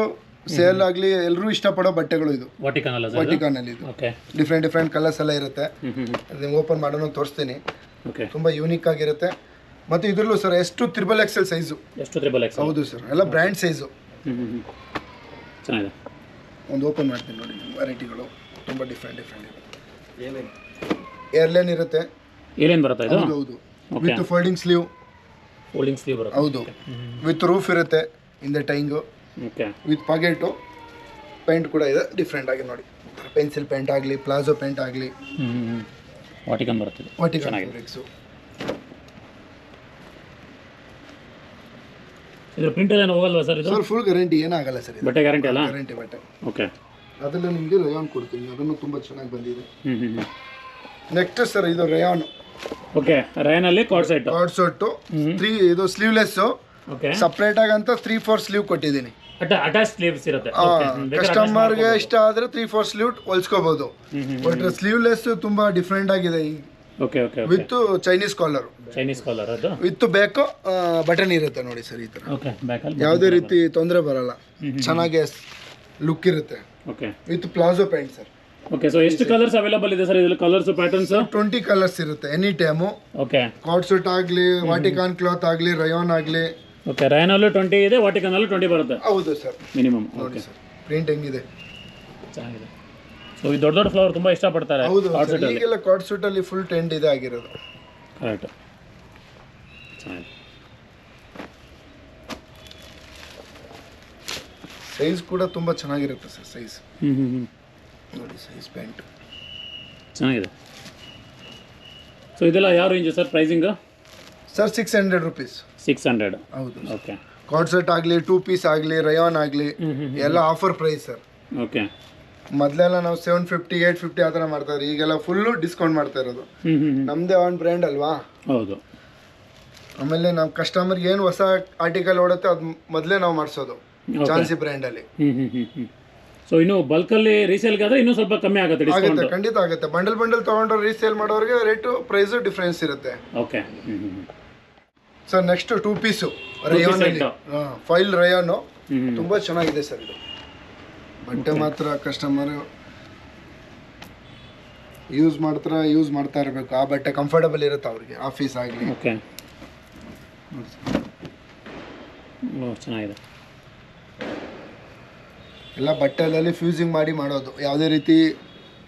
ಸೇಲ್ ಆಗಲಿ ಎಲ್ಲರೂ ಇಷ್ಟಪಡೋ ಬಟ್ಟೆಗಳು ಇದು. ವಾಟಿಕಾನ್ ಅಲ್ಲಿ ಇದು. ಓಕೆ. ಡಿಫ್ರೆಂಟ್ ಕಲರ್ಸ್ ಎಲ್ಲ ಇರುತ್ತೆ. ಅದನ್ನ ಓಪನ್ ಮಾಡೋಣ ತೋರಿಸ್ತೀನಿ. ಓಕೆ. ತುಂಬಾ ಯೂನಿಕ್ ಆಗಿರುತ್ತೆ. ಮತ್ತೆ ಇದ್ರಲ್ಲೂ ಸರ್ ಎಷ್ಟು XXL ಸೈಜು. ಎಷ್ಟು XXL? ಹೌದು ಸರ್, ಎಲ್ಲ ಬ್ರ್ಯಾಂಡ್ ಸೈಜು. ಚೆನ್ನಾಗಿದೆ. ಒಂದು ಓಪನ್ ಮಾಡ್ತೀನಿ ನೋಡಿ. ವೆರೈಟಿಗಳು ತುಂಬ ಡಿಫ್ರೆಂಟ್ ಇದೆ. ಏರ್ಲೈನ್ ಇರುತ್ತೆ. ಏರ್ಲೈನ್ ಬರುತ್ತಾ ಇದು? ಹೌದು. ವಿತ್ ಫೋಲ್ಡಿಂಗ್ ಸ್ಲೀವ್ ಬರುತ್ತೆ. ಹೌದು. ವಿತ್ ರೂಫ್ ಇರುತ್ತೆ ಹಿಂದೆ tying. Okay. With pocket. Paint ಕೂಡ ಇದೆ ಡಿಫ್ರೆಂಟ್ ಆಗಿ ನೋಡಿ. ಪೆನ್ಸಿಲ್ ಪೇಂಟ್ ಆಗಲಿ, ಪ್ಲಾಜೋ ಪೇಂಟ್ ಆಗಲಿ. ವಾಟಿಕನ್ ಬರುತ್ತೆ. ಬ್ರೇಕ್ಸು. ಇದು ಪ್ರಿಂಟರ್ ಏನು ಹೋಗಲ್ವಾ ಸರ್ ಇದು? ಸರ್ ಫುಲ್ ಗ್ಯಾರಂಟಿ ಏನಾಗಲ್ಲ ಸರ್. ಬಟ್ಟೆ ಗ್ಯಾರಂಟಿ ಅಲ್ಲ? ಗ್ಯಾರಂಟಿ ಬಟ್ಟೆ. ಓಕೆ. ಅದರಲ್ಲಿ ನಿಮಗೆ ರಯಾನ್ ಕೊಡ್ತೀನಿ. ಅದನ್ನು ತುಂಬ ಚೆನ್ನಾಗಿ ಬಂದಿದೆ. ನೆಕ್ಸ್ಟ್ ಸರ್ ಇದು ರಯಾನ್. ಓಕೆ. ರಯಾನ್ ಅಲ್ಲಿ ಕಾರ್ಡ್ ಸೆಟ್ 3 ಇದು ಸ್ಲೀವ್ಲೆಸ್. ಓಕೆ. ಸಪರೇಟ್ ಆಗಂತ 3-4 ಸ್ಲೀವ್ ಕೊಟ್ಟಿದ್ದೀನಿ. ಅಟ್ಯಾಚ್ ಸ್ಲೀವ್ಸ್ ಇರುತ್ತೆ. ಕಸ್ಟಮರ್ಗೆ ಇಷ್ಟ ಆದ್ರೆ 3-4 ಸ್ಲೀವ್ ಹೊಲ್ಸ್ಕೋಬಹುದು. ಬಟ್ ಸ್ಲೀವ್ಲೆಸ್ ತುಂಬಾ ಡಿಫ್ರೆಂಟ್ ಆಗಿದೆ. ಓಕೆ. ವಿತ್ ಚೈನೀಸ್ ಕಾಲರ್ ಅದು ವಿತ್ ಬ್ಯಾಕ್ ಬಟನ್ ಇರುತ್ತೆ ನೋಡಿ ಸರ್. ಈ ತರ ಓಕೆ. ಬ್ಯಾಕ್ ಅಲ್ಲಿ ಯಾವುದೇ ರೀತಿ ತೊಂದರೆ ಬರಲ್ಲ. ಚೆನ್ನಾಗಿ ಲುಕ್ ಇರುತ್ತೆ. Okay. With palazzo pant sir. Okay. So ಎಷ್ಟು ಕಲರ್ಸ್ ಅವೈಲೇಬಲ್ ಇದೆ ಸರ್ ಇದರಲ್ಲಿ? ಕಲರ್ಸ್ ಪ್ಯಾಟರ್ನ್ಸ್ 20 ಕಲರ್ಸ್ ಇರುತ್ತೆ any time. Okay. Card suit ಆಗಲಿ, ವಾಟಿಕಾನ್ ಕ್ಲಾತ್ ಆಗಲಿ, ರಯಾನ್ ಆಗಲಿ. ಓಕೆ. ರಯಾನ್ ಅಲ್ಲೂ 20 ಇದೆ, ವಾಟಿಕಾನ್ ಅಲ್ಲೂ 20 ಬರುತ್ತೆ. ಹೌದು ಸರ್. ಮಿನಿಮಮ್. ನೋಡಿ ಸರ್ ಪ್ರಿಂಟ್ ಹೆಂಗಿದೆ. ಚೆನ್ನಾಗಿದೆ. ಸೊ ಈ ದೊಡ್ಡ ಫ್ಲವರ್ ತುಂಬಾ ಇಷ್ಟಪಡ್ತಾರೆ. ಹೌದು. ಈಗೆಲ್ಲ ಕಾರ್ಡ್ ಸೂಟ್ ಅಲ್ಲಿ ಫುಲ್ ಟ್ರೆಂಡ್ ಇದೆ ಆಗಿರೋದು. ಕರೆಕ್ಟ್. ಚೆನ್ನಾಗಿದೆ. ಸೈಜ್ ಕೂಡ ತುಂಬ ಚೆನ್ನಾಗಿರುತ್ತೆ ಸರ್. ಸೈಜ್ ನೋಡಿ. ಸೈಜ್ ಪ್ಯಾಂಟ್ ಚೆನ್ನಾಗಿದೆ. ಸೊ ಇದೆಲ್ಲ ಯಾವ range sir pricing? Sir 600 rupees. 600. ಹೌದು. ಓಕೆ. ಕಾರ್ಡ್ ಸೆಟ್ ಆಗಲಿ, 2 ಪೀಸ್ ಆಗಲಿ, ರಯಾನ್ ಆಗಲಿ, ಎಲ್ಲ ಆಫರ್ ಪ್ರೈಸ್ ಸರ್. ಓಕೆ. ಮೊದಲೆಲ್ಲ ನಾವು 750 850 ಆ ಥರ ಮಾಡ್ತಾರೆ. ಈಗೆಲ್ಲ ಫುಲ್ಲು ಡಿಸ್ಕೌಂಟ್ ಮಾಡ್ತಾ ಇರೋದು. ನಮ್ಮದೇ ಆನ್ ಬ್ರ್ಯಾಂಡ್ ಅಲ್ವಾ? ಹೌದು. ಆಮೇಲೆ ನಾವು ಕಸ್ಟಮರ್ಗೆ ಏನು ಹೊಸ ಆರ್ಟಿಕಲ್ ಓಡುತ್ತೆ ಅದು ಮೊದಲೇ ನಾವು ಮಾಡಿಸೋದು ಚಾನ್ಸಿ ಬ್ರ್ಯಾಂಡಲ್ಲಿ. ಸೊ ಇನ್ನು ಬಲ್ಕಲ್ಲಿ ರೀಸೇಲ್ಗೆ ಆದರೆ ಇನ್ನೂ ಸ್ವಲ್ಪ ಕಮ್ಮಿ ಆಗುತ್ತೆ ಡಿಸ್ಕೌಂಟ್? ಖಂಡಿತ ಆಗುತ್ತೆ. ಬಂಡಲ್ ತೊಗೊಂಡ್ರೆ ರೀಸೇಲ್ ಮಾಡೋರಿಗೆ ರೇಟು ಪ್ರೈಸು ಡಿಫ್ರೆನ್ಸ್ ಇರುತ್ತೆ. Okay. Sir next 2 piece Riyan ಅಲ್ಲಿ. ಫಾಯಿಲ್ ರಯಾನು ತುಂಬ ಚೆನ್ನಾಗಿದೆ ಸರ್. ಇದು ಬಟ್ಟೆ ಮಾತ್ರ ಕಸ್ಟಮರ್ ಯೂಸ್ ಮಾಡ್ತಾ ಇರಬೇಕು. ಆ ಬಟ್ಟೆ ಕಂಫರ್ಟಬಲ್ ಇರುತ್ತೆ ಅವ್ರಿಗೆ, ಆಫೀಸ್ ಆಗಲಿ. ಓಕೆ. ಚೆನ್ನಾಗಿದೆ. ಎಲ್ಲ ಬಟ್ಟೆಯಲ್ಲಿ ಫ್ಯೂಸಿಂಗ್ ಮಾಡಿ ಮಾಡೋದು. ಯಾವುದೇ ರೀತಿ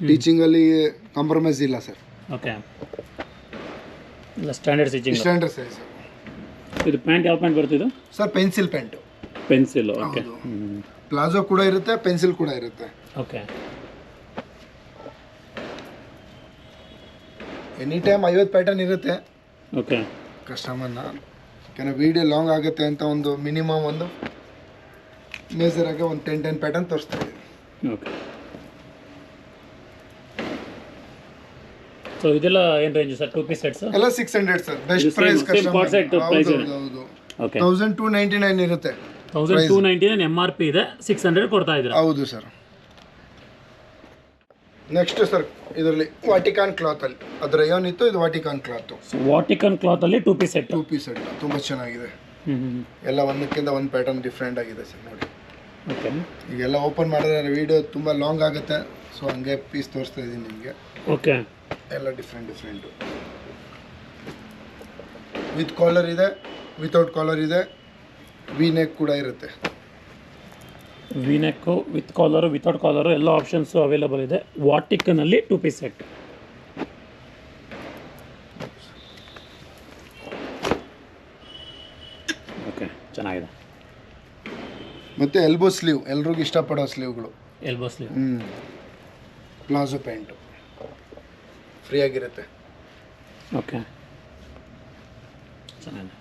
ಟೀಚಿಂಗಲ್ಲಿ ಕಾಂಪ್ರಮೈಸ್ ಇಲ್ಲ sir. Okay. Standard stitching. Standard size. ಇದು ಪ್ಯಾಂಟ್ ಯಾವ ಪ್ಯಾಂಟ್ ಬರ್ತಿದ್ದು sir? Pencil pant. Pencil. Okay. Palazzo ಕೂಡ ಇರುತ್ತೆ, ಪೆನ್ಸಿಲ್ ಕೂಡ ಇರುತ್ತೆ. ಓಕೆ. ಎನಿ ಟೈಮ್ 50 ಪ್ಯಾಟರ್ನ್ ಇರುತ್ತೆ. ಓಕೆ. ಕಸ್ಟಮರ್ನ ಯಾಕಂದರೆ ವೀಡಿಯೋ ಲಾಂಗ್ ಆಗುತ್ತೆ ಅಂತ ಒಂದು ಮಿನಿಮಮ್ ಒಂದು ಮೇಜರ್ ಆಗಿ ಒಂದು 10 ಪ್ಯಾಟರ್ನ್ ತೋರಿಸ್ತಾ ಇದ್ದೀವಿ. ಓಕೆ. ಸೊ ಇದೆಲ್ಲ ಏನು ರೇಂಜ್ ಸರ್? 2 ಪೀಸ್ ಸೆಟ್ಸ್ ಎಲ್ಲ 600 ಸರ್. Best price customer. ಹೌದು. 1299 ಇರುತ್ತೆ. 1299 MRP ಇದೆ, 600 ಕೊಡ್ತಾ ಇದ್ದೀರಾ? ಹೌದು ಸರ್. ನೆಕ್ಸ್ಟ್ ಸರ್ ಇದರಲ್ಲಿ ವಾಟಿಕಾನ್ ಕ್ಲಾತಲ್ಲಿ ಅದು ರಯಾನ್ ಇತ್ತು, ಇದು ವಾಟಿಕಾನ್ ಕ್ಲಾತು. ಸೊ ವಾಟಿಕನ್ ಕ್ಲಾತಲ್ಲಿ 2 ಪೀಸ್ ಸೆಟ್. 2 ಪೀಸ್ ಸೆಟ್ ತುಂಬ ಚೆನ್ನಾಗಿದೆ. ಎಲ್ಲ ಒಂದಕ್ಕಿಂತ ಒಂದು ಪ್ಯಾಟರ್ನ್ ಡಿಫ್ರೆಂಟ್ ಆಗಿದೆ ಸರ್ ನೋಡಿ. ಓಕೆ, ಈಗೆಲ್ಲ ಓಪನ್ ಮಾಡಿದ್ರೆ ವಿಡಿಯೋ ತುಂಬ ಲಾಂಗ್ ಆಗುತ್ತೆ, ಸೊ ಹಂಗೆ ಪೀಸ್ ತೋರಿಸ್ತಾ ಇದ್ದೀನಿ ನಿಮಗೆ. ಓಕೆ, ಎಲ್ಲ ಡಿಫ್ರೆಂಟು ವಿತ್ ಕಾಲರ್ ಇದೆ, ವಿತೌಟ್ ಕಾಲರ್ ಇದೆ, ವಿ ನೆಕ್ ಕೂಡ ಇರುತ್ತೆ. V neck, with collar, without collar ಎಲ್ಲ ಆಪ್ಷನ್ಸು ಅವೈಲೇಬಲ್ ಇದೆ. ವಾಟಿಕನಲ್ಲಿ 2 ಪೀಸ್ ಸೆಟ್. ಓಕೆ, ಚೆನ್ನಾಗಿದೆ. ಮತ್ತು ಎಲ್ಬೋ ಸ್ಲೀವ್, ಎಲ್ರಿಗೂ ಇಷ್ಟಪಡೋ ಸ್ಲೀವ್ಗಳು. Elbow sleeve. Palazzo pant free ಆಗಿರುತ್ತೆ. ಓಕೆ, ಚೆನ್ನಾಗಿದೆ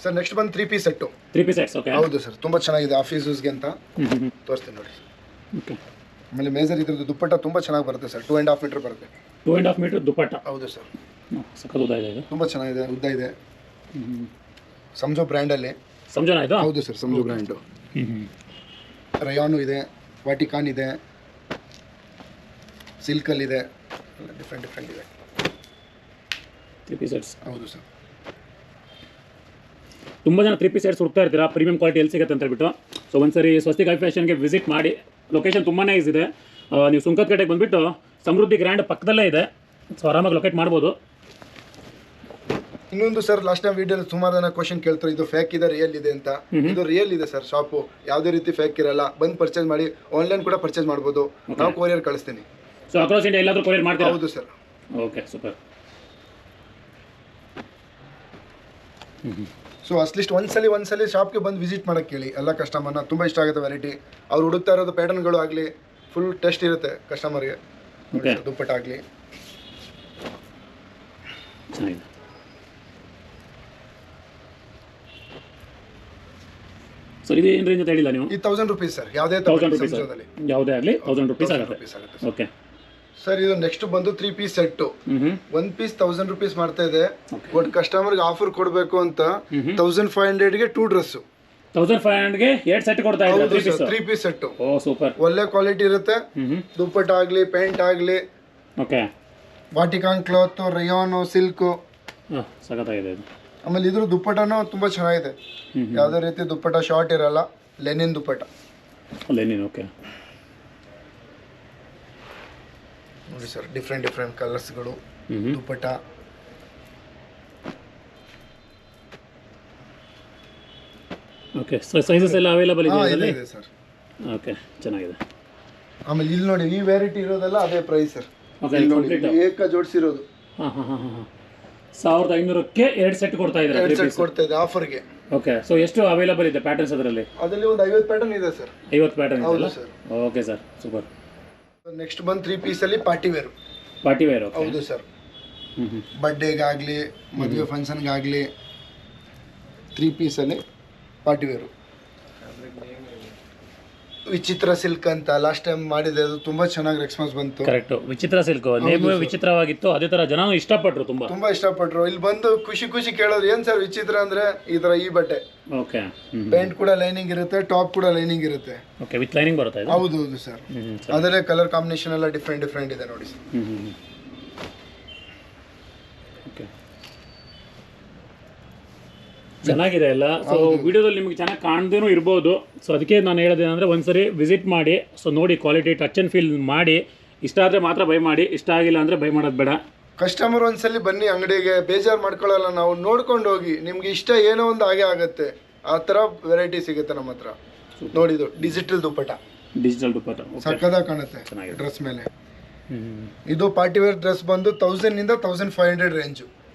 ಸರ್. ನೆಕ್ಸ್ಟ್ ಬಂದು 3 piece set. 3 piece sets. Okay, ಹೌದು ಸರ್, ತುಂಬ ಚೆನ್ನಾಗಿದೆ ಆಫೀಸ್ ಯೂಸ್ಗೆ ಅಂತ ತೋರಿಸ್ತೀನಿ ನೋಡಿ. ಓಕೆ, ಆಮೇಲೆ ಮೇಜರ್ ಇದ್ರದ್ದು ದುಪ್ಪಟ್ಟ ತುಂಬ ಚೆನ್ನಾಗಿ ಬರುತ್ತೆ ಸರ್. 2.5 ಮೀಟರ್ ಬರುತ್ತೆ. 2.5 ಮೀಟರ್ ದುಪ್ಪಟ್ಟ. ಹೌದು ಸರ್, ಸಖತ್ ಉದ್ದ ಇದೆ ಇದು. ತುಂಬ ಚೆನ್ನಾಗಿದೆ, ಉದ್ದ ಇದೆ. ಸಂಜೋ ಬ್ರ್ಯಾಂಡಲ್ಲಿ. ಸಂಜೋನಾ ಇದು? ಹೌದು ಸರ್, ಸಂಜೋ ಬ್ರ್ಯಾಂಡು. ರಯಾನು ಇದೆ, ವಾಟಿಕಾನ್ ಇದೆ, ಸಿಲ್ಕಲ್ಲಿದೆ, ಡಿಫ್ರೆಂಟ್ ಇದೆ. 3 ಪೀಸ್ ಸೆಟ್ಸ್. ಹೌದು ಸರ್. ತುಂಬ ಜನ 3 ಪೀಸ್ ಸೆಟ್ಸ್ ಹುಡುಕ್ತಾ ಇರ್ತೀರಾ, ಪ್ರೀಮಿಯಂ ಕ್ವಾಲಿಟಿ ಎಲ್ಲಿ ಸಿಗುತ್ತೆ ಅಂತ ಹೇಳ್ಬಿಟ್ಟು. ಸೊ ಒಂದ್ಸರಿ ಸ್ವಸ್ತಿಕ್ ಹೈ ಫ್ಯಾಷನ್ಗೆ ವಿಸಿಟ್ ಮಾಡಿ. ಲೊಕೇಶನ್ ತುಂಬಾ ಈಸಿ ಇದೆ. ನೀವು ಸುಂಕದಕಟ್ಟೆಗೆ ಬಂದುಬಿಟ್ಟು ಸಮೃದ್ಧಿ ಗ್ರ್ಯಾಂಡ್ ಪಕ್ಕದಲ್ಲೇ ಇದೆ. ಸೊ ಆರಾಮಾಗಿ ಲೊಕೇಟ್ ಮಾಡ್ಬೋದು. ಇನ್ನೊಂದು ಸರ್, ಲಾಸ್ಟ್ ಟೈಮ್ ವಿಡಿಯೋಲಿ ಸುಮಾರು ಜನ ಕ್ವಶನ್ ಕೇಳ್ತಾರೆ, ಇದು ಫೇಕ್ ಇದೆ ರಿಯಲ್ ಇದೆ ಅಂತ. ಇದು ರಿಯಲ್ ಇದೆ ಸರ್. ಶಾಪು ಯಾವುದೇ ರೀತಿ ಫೇಕ್ ಇರಲ್ಲ. ಬಂದು ಪರ್ಚೇಸ್ ಮಾಡಿ, ಆನ್ಲೈನ್ ಕೂಡ ಪರ್ಚೇಸ್ ಮಾಡ್ಬೋದು. ನಾವು ಕೊರಿಯರ್ ಕಳಿಸ್ತೀನಿ. ಸೊ ಅಕ್ರಾಸ್ ಇಂಡಿಯಾ ಎಲ್ಲಾದರೂ ಕೊರಿಯರ್ ಮಾಡ್ತೀರಾ? ಹೌದು sir. Okay, super. So at least ಒಂದ್ಸಲಿ ಶಾಪ್ಗೆ ಬಂದು ವಿಸಿಟ್ ಮಾಡೋಕ್ಕೆ ಹೇಳಿ ಎಲ್ಲ ಕಸ್ಟಮರ್ನ. ತುಂಬ ಇಷ್ಟ ಆಗುತ್ತೆ ವೆರೈಟಿ. ಅವ್ರು ಹುಡುಕ್ತಾ ಇರೋದು ಪ್ಯಾಟರ್ನ್ಗಳು ಆಗಲಿ ಫುಲ್ ಟೆಸ್ಟ್ ಇರುತ್ತೆ ಕಸ್ಟಮರ್ಗೆ. ದುಪ್ಪಟ್ಟ ಆಗಲಿ ಚೆನ್ನಾಗಿದೆ. ಸರ್ ಇದು ಏನು ರೇಂಜ್ ಅಂತ ಹೇಳಿಲ್ಲ ನೀವು? ಈ 1000 ರೂಪೀಸ್ ಸರ್. ಯಾವುದೇ 1000 ರೂಪೀಸ್ ಯಾವುದೇ ಆಗಲಿ 1000 ರೂಪೀಸ್ ಆಗುತ್ತೆ. Okay sir. ಇದು ನೆಕ್ಸ್ಟ್ ಬಂದು 3 ಪೀಸ್ ಸೆಟ್ಟು. 1 ಪೀಸ್ 1000 ರೂಪೀಸ್ ಮಾಡ್ತಾ ಇದೆ. ಬಟ್ ಕಸ್ಟಮರ್ಗೆ ಆಫರ್ ಕೊಡಬೇಕು ಅಂತ 1500ಗೆ 2 ಡ್ರೆಸ್. 1500ಗೆ 2 ಸೆಟ್ ಕೊಡ್ತಾ ಇದ್ದಾರೆ. 3 ಪೀಸ್ ಸೆಟ್ಟು. ಓ ಸೂಪರ್. ಒಳ್ಳೆ ಕ್ವಾಲಿಟಿ ಇರುತ್ತೆ. ದುಪ್ಪಟ್ಟ ಆಗಲಿ, ಪ್ಯಾಂಟ್ ಆಗಲಿ. Okay, Vatican cloth, rayon, silk. ಸಖತ್ತಾಗಿದೆ ಇದು. ಆಮೇಲೆ ಇದ್ರ ದುಪ್ಪಟ್ಟನೂ ತುಂಬ ಚೆನ್ನಾಗಿದೆ. ಯಾವುದೇ ರೀತಿ ದುಪ್ಪಟ್ಟ ಶಾರ್ಟ್ ಇರಲ್ಲ. ಲೆನಿನ್ ದುಪ್ಪಟ್ಟ. ಲೆನಿನ್. ಓಕೆ ನೋಡಿ ಸರ್, ಡಿಫ್ರೆಂಟ್ ಕಲರ್ಸ್ಗಳು ದುಪ್ಪಟ್ಟ. ಓಕೆ, ಸೈಜಸ್ ಎಲ್ಲ ಅವೈಲೇಬಲ್ ಇದೆ ಸರ್. ಓಕೆ, ಚೆನ್ನಾಗಿದೆ. ಆಮೇಲೆ ಇಲ್ಲಿ ನೋಡಿ, ಈ ವೆರೈಟಿ ಇರೋದೆಲ್ಲ ಅದೇ ಪ್ರೈಸ್ ಸರ್. ಏಕ ಜೋಡಿಸಿರೋದು. 1500ಕ್ಕೆ 2 ಸೆಟ್ ಕೊಡ್ತಾ ಇದ್ದಾರೆ. 2 ಸೆಟ್ ಕೊಡ್ತಾ ಇದೆ ಆಫರ್ಗೆ. ಓಕೆ, ಸೊ ಎಷ್ಟು ಅವೈಲೇಬಲ್ ಇದೆ ಪ್ಯಾಟರ್ನ್ಸ್ ಅದರಲ್ಲಿ? ಅದರಲ್ಲಿ ಒಂದು 50 ಪ್ಯಾಟರ್ನ್ ಇದೆ ಸರ್. 50 ಪ್ಯಾಟರ್ನ್ ಹೌದು ಇದೆ sir. Okay sir, super. Next ಬಂದು 3 ಪೀಸಲ್ಲಿ ಪಾರ್ಟಿ ವೇರ್. Party wear. ಹೌದು ಸರ್. ಬರ್ಡೇಗಾಗಲಿ, ಮದುವೆ ಫಂಕ್ಷನ್ಗಾಗಲಿ 3 ಪೀಸಲ್ಲಿ ಪಾರ್ಟಿ ವೇರು. ವಿಚಿತ್ರ ಸಿಲ್ಕ್ ಅಂತ ಲಾಸ್ಟ್ ಟೈಮ್ ಮಾಡಿದೆ, ಅದು ತುಂಬಾ ಚೆನ್ನಾಗಿ ರೆಸ್ಪಾನ್ಸ್ ಬಂತು. ಕರೆಕ್ಟ್, ವಿಚಿತ್ರ ಸಿಲ್ಕ್ ನೇಮ್ ವಿಚಿತ್ರವಾಗಿತ್ತು. ಅದೇ ತರ ಜನ ಇಷ್ಟಪಟ್ಟರು, ತುಂಬಾ ಇಷ್ಟಪಟ್ಟರು. ಇಲ್ಲಿ ಬಂದು ಖುಷಿ ಕೇಳೋದು, ಏನ್ ಸರ್ ವಿಚಿತ್ರ ಅಂದ್ರೆ ಈ ತರ ಈ ಬಟ್ಟೆ. ಓಕೆ, ಪ್ಯಾಂಟ್ ಕೂಡ ಲೈನಿಂಗ್ ಇರುತ್ತೆ, ಟಾಪ್ ಕೂಡ ಲೈನಿಂಗ್ ಇರುತ್ತೆ. ಓಕೆ, ವಿತ್ ಲೈನಿಂಗ್ ಬರುತ್ತೆ. ಹೌದು ಸರ್. ಅದರಲ್ಲೇ ಕಲರ್ ಕಾಂಬಿನೇಷನ್ ಎಲ್ಲ ಡಿಫ್ರೆಂಟ್ ಇದೆ ನೋಡಿ ಸರ್. ಓಕೆ, ಚೆನ್ನಾಗಿದೆ ಎಲ್ಲ. ಸೊ ವಿಡಿಯೋದಲ್ಲಿ ನಿಮಗೆ ಚೆನ್ನಾಗಿ ಕಾಣ್ದೇನೂ ಇರ್ಬೋದು. ಸೊ ಅದಕ್ಕೆ ನಾನು ಹೇಳೋದೇನೆಂದರೆ ಒಂದ್ಸರಿ ವಿಸಿಟ್ ಮಾಡಿ, ಸೊ ನೋಡಿ ಕ್ವಾಲಿಟಿ ಟಚ್ ಆ್ಯಂಡ್ ಫೀಲ್ ಮಾಡಿ. ಇಷ್ಟ ಆದರೆ ಮಾತ್ರ ಬೈ ಮಾಡಿ, ಇಷ್ಟ ಆಗಿಲ್ಲ ಅಂದರೆ ಬೈ ಮಾಡೋದು ಬೇಡ. ಕಸ್ಟಮರ್ ಒಂದ್ಸಲಿ ಬನ್ನಿ ಅಂಗಡಿಗೆ, ಬೇಜಾರು ಮಾಡ್ಕೊಳ್ಳಲ್ಲ. ನಾವು ನೋಡ್ಕೊಂಡು ಹೋಗಿ, ನಿಮ್ಗೆ ಇಷ್ಟ ಏನೋ ಒಂದು ಹಾಗೆ ಆಗುತ್ತೆ. ಆ ಥರ ವೆರೈಟಿ ಸಿಗುತ್ತೆ ನಮ್ಮ ಹತ್ರ. ನೋಡಿದ್ದು ಡಿಜಿಟಲ್ ದುಪ್ಪಟ್ಟ. ಸಕ್ಕದಾಗಿ ಕಾಣುತ್ತೆ ಡ್ರೆಸ್ ಮೇಲೆ. ಇದು ಪಾರ್ಟಿ ವೇರ್ ಡ್ರೆಸ್ ಬಂದು 1000 ಇಂದ 1500 ರೇಂಜು.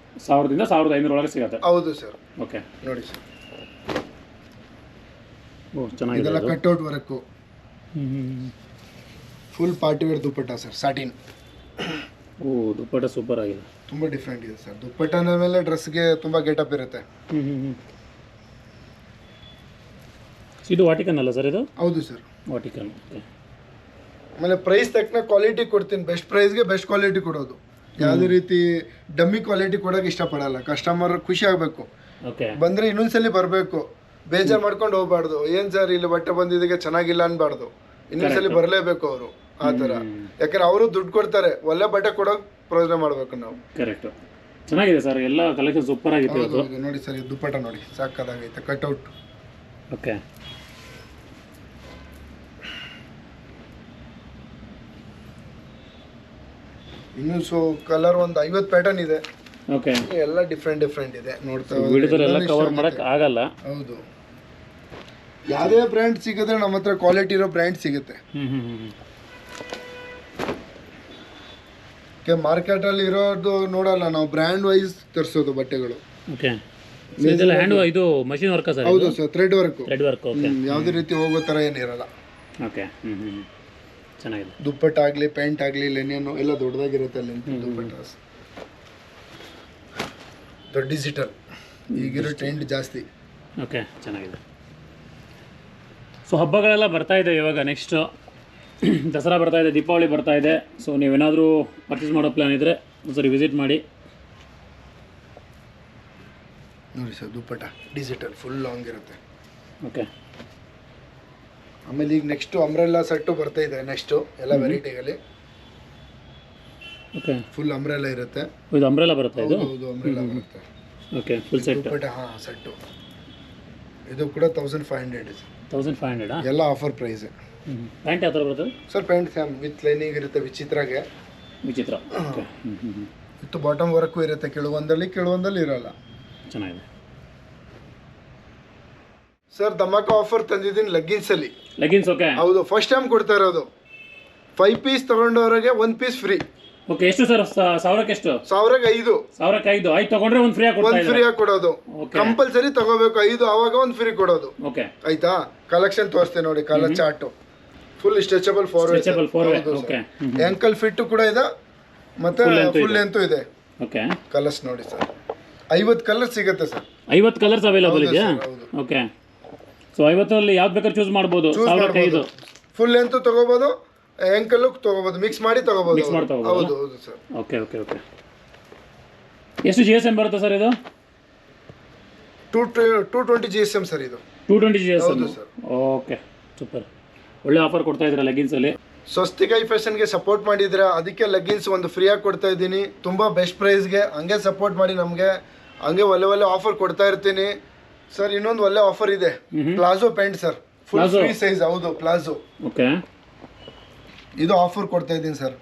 1000 ಇಂದ 1500 ಒಳಗೆ ಸಿಗುತ್ತೆ. ಹೌದು ಸರ್. ಓಕೆ, ನೋಡಿ ಸರ್. ಓ ಚೆನ್ನಾಗಿದೆ. ಇದೆಲ್ಲ cutout work. Full party wear dupatta sir, satin. ಓ ದುಪ್ಪಟ್ಟ ಸೂಪರ್ ಆಗಿದೆ. ತುಂಬ ಡಿಫ್ರೆಂಟ್ ಇದೆ ಸರ್. ದುಪ್ಪಟ್ಟನ ಮೇಲೆ ಡ್ರೆಸ್ಗೆ ತುಂಬ ಗೆಟಪ್ ಇರುತ್ತೆ. ಇದು ವಾಟಿಕನ್ ಅಲ್ಲ ಸರ್ ಇದು? ಹೌದು ಸರ್, ವಾಟಿಕನ್. ಆಮೇಲೆ ಪ್ರೈಸ್ ತಕ್ಕನ ಕ್ವಾಲಿಟಿ ಕೊಡ್ತೀನಿ. ಬೆಸ್ಟ್ ಪ್ರೈಸ್ಗೆ ಬೆಸ್ಟ್ ಕ್ವಾಲಿಟಿ ಕೊಡೋದು. ಯಾವುದೇ ರೀತಿ ಡಮ್ಮಿ ಕ್ವಾಲಿಟಿ ಕೊಡೋಕೆ ಇಷ್ಟಪಡಲ್ಲ. ಕಸ್ಟಮರ್ ಖುಷಿ ಆಗಬೇಕು. ಓಕೆ, ಬಂದರೆ ಇನ್ನೊಂದ್ಸಲಿ ಬರಬೇಕು. ಬೇಜಾರು ಮಾಡ್ಕೊಂಡು ಹೋಗ್ಬಾರ್ದು. ಏನ್ ಸರ್ ಇಲ್ಲಿ ಬಟ್ಟೆ ಬಂದಿದ್ದಕ್ಕೆ ಚೆನ್ನಾಗಿಲ್ಲ ಅನ್ಬಾರ್ದು, ಇನ್ನೊಂದ್ಸಲಿ ಬರಲೇಬೇಕು ಅವರು ಆ ಥರ. ಯಾಕಂದ್ರೆ ಅವರು ದುಡ್ಡು ಕೊಡ್ತಾರೆ, ಒಳ್ಳೆ ಬಟ್ಟೆ ಕೊಡೋಕೆ ಪ್ರಯೋಜನ ಮಾಡಬೇಕು ನಾವು. ಕರೆಕ್ಟ್. ಚೆನ್ನಾಗಿದೆ ಸರ್, ಎಲ್ಲ ಕಲೆಕ್ಷನ್ ಸೂಪರ್ ಆಗಿತ್ತು ಇವತ್ತು. ನೋಡಿ ಸರ್, ಇದು ದುಪ್ಪಟ್ಟ ನೋಡಿ ಸಾಕಾಗೈತೆ, ಕಟ್ಔಟ್. ಓಕೆ, ಇನ್ನು ಕಲರ್ ಒಂದು 50 ಪ್ಯಾಟರ್ನ್ ಇದೆ. ಓಕೆ, ಎಲ್ಲ ಡಿಫ್ರೆಂಟ್ ಇದೆ. ನೋಡ್ತಾ ವಿಡಿಯೋದಲ್ಲೆಲ್ಲ ಕವರ್ ಮಾಡಕ್ ಆಗಲ್ಲ. ಹೌದು, ಯಾವುದೇ ಬ್ರ್ಯಾಂಡ್ ಸಿಗುತ್ತೆ ನಮ್ಮ ಹತ್ರ, ಕ್ವಾಲಿಟಿ ಇರೋ ಬ್ರ್ಯಾಂಡ್ ಸಿಗುತ್ತೆ. ಮಾರ್ಕೆಟಲ್ಲಿ ಇರೋದು ನೋಡಲ್ಲ ನಾವು, ಬ್ರ್ಯಾಂಡ್ ವೈಸ್ ತರಿಸೋದು ಬಟ್ಟೆಗಳು. ಓಕೆ, ಇದೆಲ್ಲ ಹ್ಯಾಂಡ್ ಇದು ಮಷಿನ್ ವರ್ಕ್ ಸರ್? ಹೌದು ಸರ್, ಥ್ರೆಡ್ ವರ್ಕ್. ಓಕೆ, ಯಾವುದೇ ರೀತಿ ಹೋಗೋ ಥರ ಏನಿರಲ್ಲ. ಓಕೆ, ಚೆನ್ನಾಗಿದೆ. ದುಪ್ಪಟ್ಟ ಆಗಲಿ, ಪ್ಯಾಂಟ್ ಆಗಲಿ, ಲೆನಿಯನ್ ಎಲ್ಲ ದೊಡ್ಡದಾಗಿರುತ್ತೆ ಅಲ್ಲಿ ದುಪ್ಪಟ್ಟ. ದೊಡ್ಡ ಡಿಜಿಟಲ್ ಈಗಿರೋ ಟ್ರೆಂಡ್ ಜಾಸ್ತಿ. ಓಕೆ, ಚೆನ್ನಾಗಿದೆ. ಸೊ ಹಬ್ಬಗಳೆಲ್ಲ ಬರ್ತಾ ಇದೆ ಇವಾಗ. ನೆಕ್ಸ್ಟು ದಸರಾ ಬರ್ತಾ ಇದೆ, ದೀಪಾವಳಿ ಬರ್ತಾ ಇದೆ. ಸೊ ನೀವೇನಾದರೂ ಪರ್ಚೇಸ್ ಮಾಡೋ ಪ್ಲ್ಯಾನ್ ಇದ್ದರೆ ಒಂದ್ಸರಿ ವಿಸಿಟ್ ಮಾಡಿ. ನೋಡಿ ಸರ್, ದುಪ್ಪಟ್ಟ ಡಿಜಿಟಲ್ ಫುಲ್ ಲಾಂಗ್ ಇರುತ್ತೆ. ಓಕೆ, ಆಮೇಲೆ ಈಗ ನೆಕ್ಸ್ಟು ಅಂಬ್ರೆಲ್ಲಾ ಸೆಟ್ಟು ಬರ್ತಾ ಇದೆ. ನೆಕ್ಸ್ಟು ಎಲ್ಲ ವೆರೈಟಿಗಳಲ್ಲಿ ಓಕೆ, ಫುಲ್ ಅಂಬ್ರೆಲ್ಲಾ ಇರುತ್ತೆ. ಇದು ಅಂಬ್ರೆಲಾ ಬರುತ್ತೆ ಇದು? ಹೌದು, ಅಂಬ್ರೆಲ್ಲಾ ಬರುತ್ತೆ. ಓಕೆ, ಫುಲ್ ಸೆಟ್ ದುಪ್ಪಟ್ಟ. ಹಾಂ, ಸೆಟ್ಟು ಇದು ಕೂಡ 1500 ಇದೆ. 1500 ಎಲ್ಲ ಆಫರ್ ಪ್ರೈಸ್. ಪ್ಯಾಂಟ್ ಯಾವ ಥರ ಬರ್ತದೆ sir? Pant Sam with lining ಇರುತ್ತೆ, ವಿಚಿತ್ರಾಗೆ. ವಿಚಿತ್ರ. ಓಕೆ, ವಿತ್ ಬಾಟಮ್ ವರ್ಕು ಇರುತ್ತೆ, ಕೆಲವೊಂದಲ್ಲಿ ಇರಲ್ಲ. ಚೆನ್ನಾಗಿದೆ ಸರ್. ಧಮಾಕ ಆಫರ್ ತಂದಿದ್ದೀನಿ ಲೆಗ್ಗಿನ್ಸ್ ಅಲ್ಲಿ. ಲೆಗಿನ್ಸ್? ಓಕೆ, ಹೌದು, ಫಸ್ಟ್ ಟೈಮ್ ಕೊಡ್ತಾ ಇರೋದು. 5 ಪೀಸ್ ತಗೊಂಡವರಿಗೆ 1 ಪೀಸ್ ಫ್ರೀ. ಓಕೆ, ಎಷ್ಟು ಸರ್? 1000ಕ್ಕೆ ಎಷ್ಟು? 1000ಕ್ಕೆ 5. 1000ಕ್ಕೆ 5. 5 ತಗೊಂಡ್ರೆ ಒಂದು ಫ್ರೀ ಒಂದು ಫ್ರೀ ಆಗಿ ಕೊಡೋದು. ಕಂಪಲ್ಸರಿ ತಗೋಬೇಕು 5, ಆವಾಗ ಒಂದು ಫ್ರೀ ಕೊಡೋದು. ಓಕೆ, ಆಯ್ತಾ? ಕಲೆಕ್ಷನ್ ತೋರಿಸ್ತೇನೆ ನೋಡಿ, colour chart. Full stretchable forward. Okay, ankle fit ಕೂಡ ಇದೆ, ಮತ್ತೆ ಫುಲ್ ಲೆಂತ್ ಇದೆ. ಓಕೆ, ಕಲರ್ಸ್ ನೋಡಿ ಸರ್, 50 ಕಲರ್ ಸಿಗುತ್ತೆ ಸರ್. 50 ಕಲರ್ಸ್ ಅವೈಲೇಬಲ್ ಇದೆಯಾ? ಓಕೆ, ಸೊ 50ರಲ್ಲಿ ಯಾವ್ದು ಬೇಕಾದ್ರೂ ಚೂಸ್ ಮಾಡ್ಬೋದು. 1000ಕ್ಕೆ 5. ಫುಲ್ ಲೆಂತ್ ತಗೋಬಹುದು, ಆಂಕಲ್ ತಗೋಬಹುದು, ಮಿಕ್ಸ್ ಮಾಡಿ ತಗೋಬಹುದು. ಹೌದು ಹೌದು ಸರ್. Okay okay okay. ಎಷ್ಟು GSM ಬರುತ್ತೆ ಸರ್ ಇದು? 220 GSM ಸರ್ ಇದು. 220 GSM. ಹೌದು ಸರ್. Okay, super. ಒಳ್ಳೆ ಆಫರ್ ಕೊಡ್ತಾ ಇದ್ದೀರಾ ಲೆಗಿನ್ಸ್ ಅಲ್ಲಿ. ಸ್ವಸ್ತಿಕೈ ಫ್ಯಾಷನ್ಗೆ ಸಪೋರ್ಟ್ ಮಾಡಿದ್ರೆ ಅದಕ್ಕೆ ಲೆಗ್ಗಿನ್ಸ್ ಒಂದು ಫ್ರೀ ಆಗಿ ಕೊಡ್ತಾ ಇದ್ದೀನಿ. ತುಂಬ ಬೆಸ್ಟ್ ಪ್ರೈಸ್ಗೆ. ಹಂಗೆ ಸಪೋರ್ಟ್ ಮಾಡಿ ನಮಗೆ, ಹಂಗೆ ಒಳ್ಳೆ ಆಫರ್ ಕೊಡ್ತಾ ಇರ್ತೀನಿ ಸರ್. ಇನ್ನೊಂದು ಒಳ್ಳೆ ಆಫರ್ ಇದೆ, palazzo pant sir, full free size. ಹೌದು, ಪ್ಲಾಜೋ. ಓಕೆ, ಇದು ಆಫರ್ ಕೊಡ್ತಾ ಇದ್ದೀನಿ ಸರ್.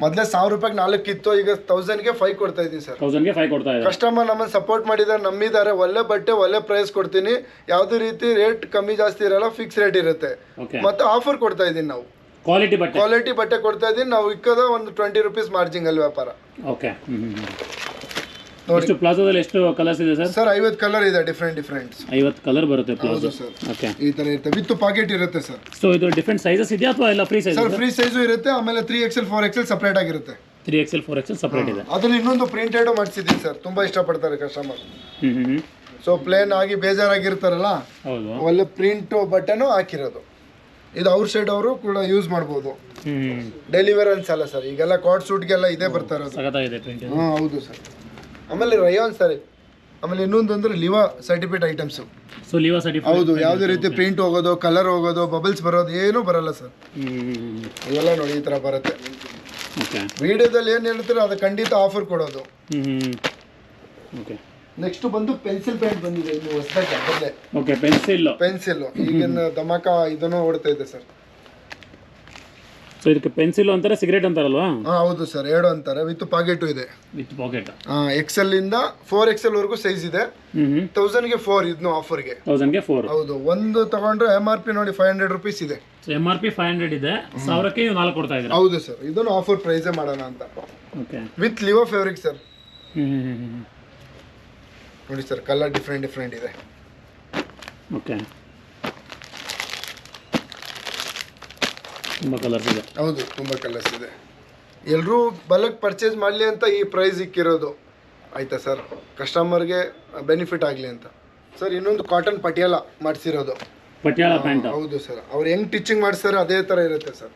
ಮೊದಲೇ 1000 ರೂಪಾಯಿಗೆ 4 ಇತ್ತು, ಈಗ 1000ಗೆ 5 ಕೊಡ್ತಾ ಇದ್ದೀನಿ ಸರ್. 1000ಗೆ 5 ಕೊಡ್ತಾ ಇದ್ದಾರೆ. ಕಸ್ಟಮರ್ ನಮ್ಮನ್ನು ಸಪೋರ್ಟ್ ಮಾಡಿದ್ದಾರೆ, ನಂಬಿದ್ದಾರೆ. ಒಳ್ಳೆ ಬಟ್ಟೆ, ಒಳ್ಳೆ ಪ್ರೈಸ್ ಕೊಡ್ತೀನಿ. ಯಾವುದೇ ರೀತಿ ರೇಟ್ ಕಮ್ಮಿ ಜಾಸ್ತಿ ಇರಲ್ಲ, ಫಿಕ್ಸ್ ರೇಟ್ ಇರುತ್ತೆ. ಮತ್ತೆ ಆಫರ್ ಕೊಡ್ತಾ ಇದ್ದೀನಿ ನಾವು. ಕ್ವಾಲಿಟಿ ಬಟ್ಟೆ ಕೊಡ್ತಾ ಇದ್ದೀನಿ ನಾವು. ಇಕ್ಕದ ಒಂದು 20 ರೂಪೀಸ್ ಮಾರ್ಜಿನ್ ಅಲ್ಲಿ ವ್ಯಾಪಾರ. ಓಕೆ, ಎಷ್ಟು ಪ್ಲಾಜೋದಲ್ಲಿ ಎಷ್ಟು ಕಲರ್ಸ್ ಇದೆ ಸರ್? ಸರ್ 50 ಕಲರ್ ಇದೆ, ಡಿಫ್ರೆಂಟ್ 50 ಕಲರ್ ಬರುತ್ತೆ ಪ್ಲಾಜೋ. ಸರ್. ಓಕೆ, ಈ ತರ ಇರುತ್ತೆ, ವಿತ್ ಪಾಕೆಟ್ ಇರುತ್ತೆ ಸರ್. ಸೊ ಇದು ಡಿಫ್ರೆಂಟ್ ಸೈಜಸ್ ಇದೆಯಾ ಅಥವಾ ಎಲ್ಲ free size? Sir free size ಇರುತ್ತೆ, ಆಮೇಲೆ 3XL 4XL ಸೆಪರೇಟ್ ಆಗಿರುತ್ತೆ. 3XL 4XL ಸೆಪರೇಟ್ ಇದೆ. ಅದ್ರಲ್ಲಿ ಇನ್ನೊಂದು ಪ್ರಿಂಟೆಡ್ ಮಾಡಿಸಿದ್ದೀನಿ ಸರ್, ತುಂಬಾ ಇಷ್ಟಪಡ್ತಾರೆ ಕಸ್ಟಮರ್. ಸೊ ಪ್ಲೇನ್ ಆಗಿ ಬೇಜಾರಾಗಿರ್ತಾರಲ್ಲ, ಒಳ್ಳೆ ಪ್ರಿಂಟ್ ಬಟ್ಟೆನೂ ಹಾಕಿರೋದು. ಇದು ಅವ್ರ ಸೈಡ್ ಅವರು ಕೂಡ ಯೂಸ್ ಮಾಡ್ಬೋದು. ಡೈಲಿ ವೇರ್ ಅನ್ಸಲ್ಲ ಸರ್, ಈಗೆಲ್ಲ ಕಾಟ್ ಸೂಟ್ಗೆಲ್ಲ ಇದೇ ಬರ್ತಾ ಇರೋದು. ಹೌದು ಸರ್. ಆಮೇಲೆ ರಯಾನ್ ಸರ್. ಆಮೇಲೆ ಇನ್ನೊಂದು ಅಂದ್ರೆ ಲಿವಾ ಸರ್ಟಿಫೈಡ್ ಐಟಮ್ಸ್. So ಲಿವಾ certified. ಹೌದು, ಯಾವುದೇ ರೀತಿ ಪ್ರಿಂಟ್ ಹೋಗೋದು, ಕಲರ್ ಹೋಗೋದು, ಬಬಲ್ಸ್ ಬರೋದು ಏನೂ ಬರಲ್ಲ ಸರ್. ಇವೆಲ್ಲ ನೋಡಿ ಈ ತರ ಬರುತ್ತೆ. ವಿಡಿಯೋದಲ್ಲಿ ಏನು ಹೇಳ್ತೀರೋ ಅದು ಖಂಡಿತ ಆಫರ್ ಕೊಡೋದು. ನೆಕ್ಸ್ಟ್ ಬಂದು ಪೆನ್ಸಿಲ್ ಪ್ಯಾಂಟ್ ಬಂದಿದೆ, ಇನ್ನು ಹೊಸದಾಗಿ ಅದರಲ್ಲೇ. ಓಕೆ, ಪೆನ್ಸಿಲ್ ಈಗಿನ ಧಮಾಕ ಇದನ್ನು ಓಡ್ತಾ ಇದೆ ಸರ್. ಸೊ ಇದಕ್ಕೆ ಪೆನ್ಸಿಲ್ ಅಂತಾರೆ, ಸಿಗರೇಟ್ ಅಂತಾರಲ್ವಾ? ಹೌದು ಸರ್, 2 ಅಂತಾರೆ. ವಿತ್ ಪಾಕೆಟು ಇದೆ. With packet. XL ಇಂದ 4XL ವರೆಗೂ ಸೈಜ್ ಇದೆ. 1000ಗೆ 4 ಇದನ್ನು ಆಫರ್ಗೆ. 1000ಗೆ 4. ಹೌದು, ಒಂದು ತಗೊಂಡ್ರೆ MRP ನೋಡಿ 500 ರೂಪೀಸ್ ಇದೆ. ಸೊ MRP 500 ಇದೆ, 1000ಕ್ಕೆ 4 ಕೊಡ್ತಾ ಇದ್ದಾರೆ. ಹೌದು ಸರ್, ಇದನ್ನು ಆಫರ್ ಪ್ರೈಸೇ ಮಾಡೋಣ ಅಂತ. Okay, with Liva fabric sir. ನೋಡಿ ಸರ್, ಕಲರ್ ಡಿಫ್ರೆಂಟ್ ಇದೆ. ಓಕೆ, ತುಂಬ ಕಲರ್ಸ್ ಇದೆ. ಹೌದು, ತುಂಬ ಕಲರ್ಸ್ ಇದೆ. ಎಲ್ಲರೂ ಬಲ್ಕ್ ಪರ್ಚೇಸ್ ಮಾಡಲಿ ಅಂತ ಈ ಪ್ರೈಸ್ ಇಕ್ಕಿರೋದು, ಆಯ್ತಾ ಸರ್? ಕಸ್ಟಮರ್ಗೆ ಬೆನಿಫಿಟ್ ಆಗಲಿ ಅಂತ ಸರ್. ಇನ್ನೊಂದು ಕಾಟನ್ ಪಟಿಯಾಲ ಮಾಡಿಸಿರೋದು. ಪಟಿಯಾಲ ಪ್ಯಾಂಟ್. ಹೌದು ಸರ್, ಅವ್ರು ಹೆಂಗ್ ಟೀಚಿಂಗ್ ಮಾಡಿಸ್ತಾರೆ ಅದೇ ಥರ ಇರುತ್ತೆ ಸರ್.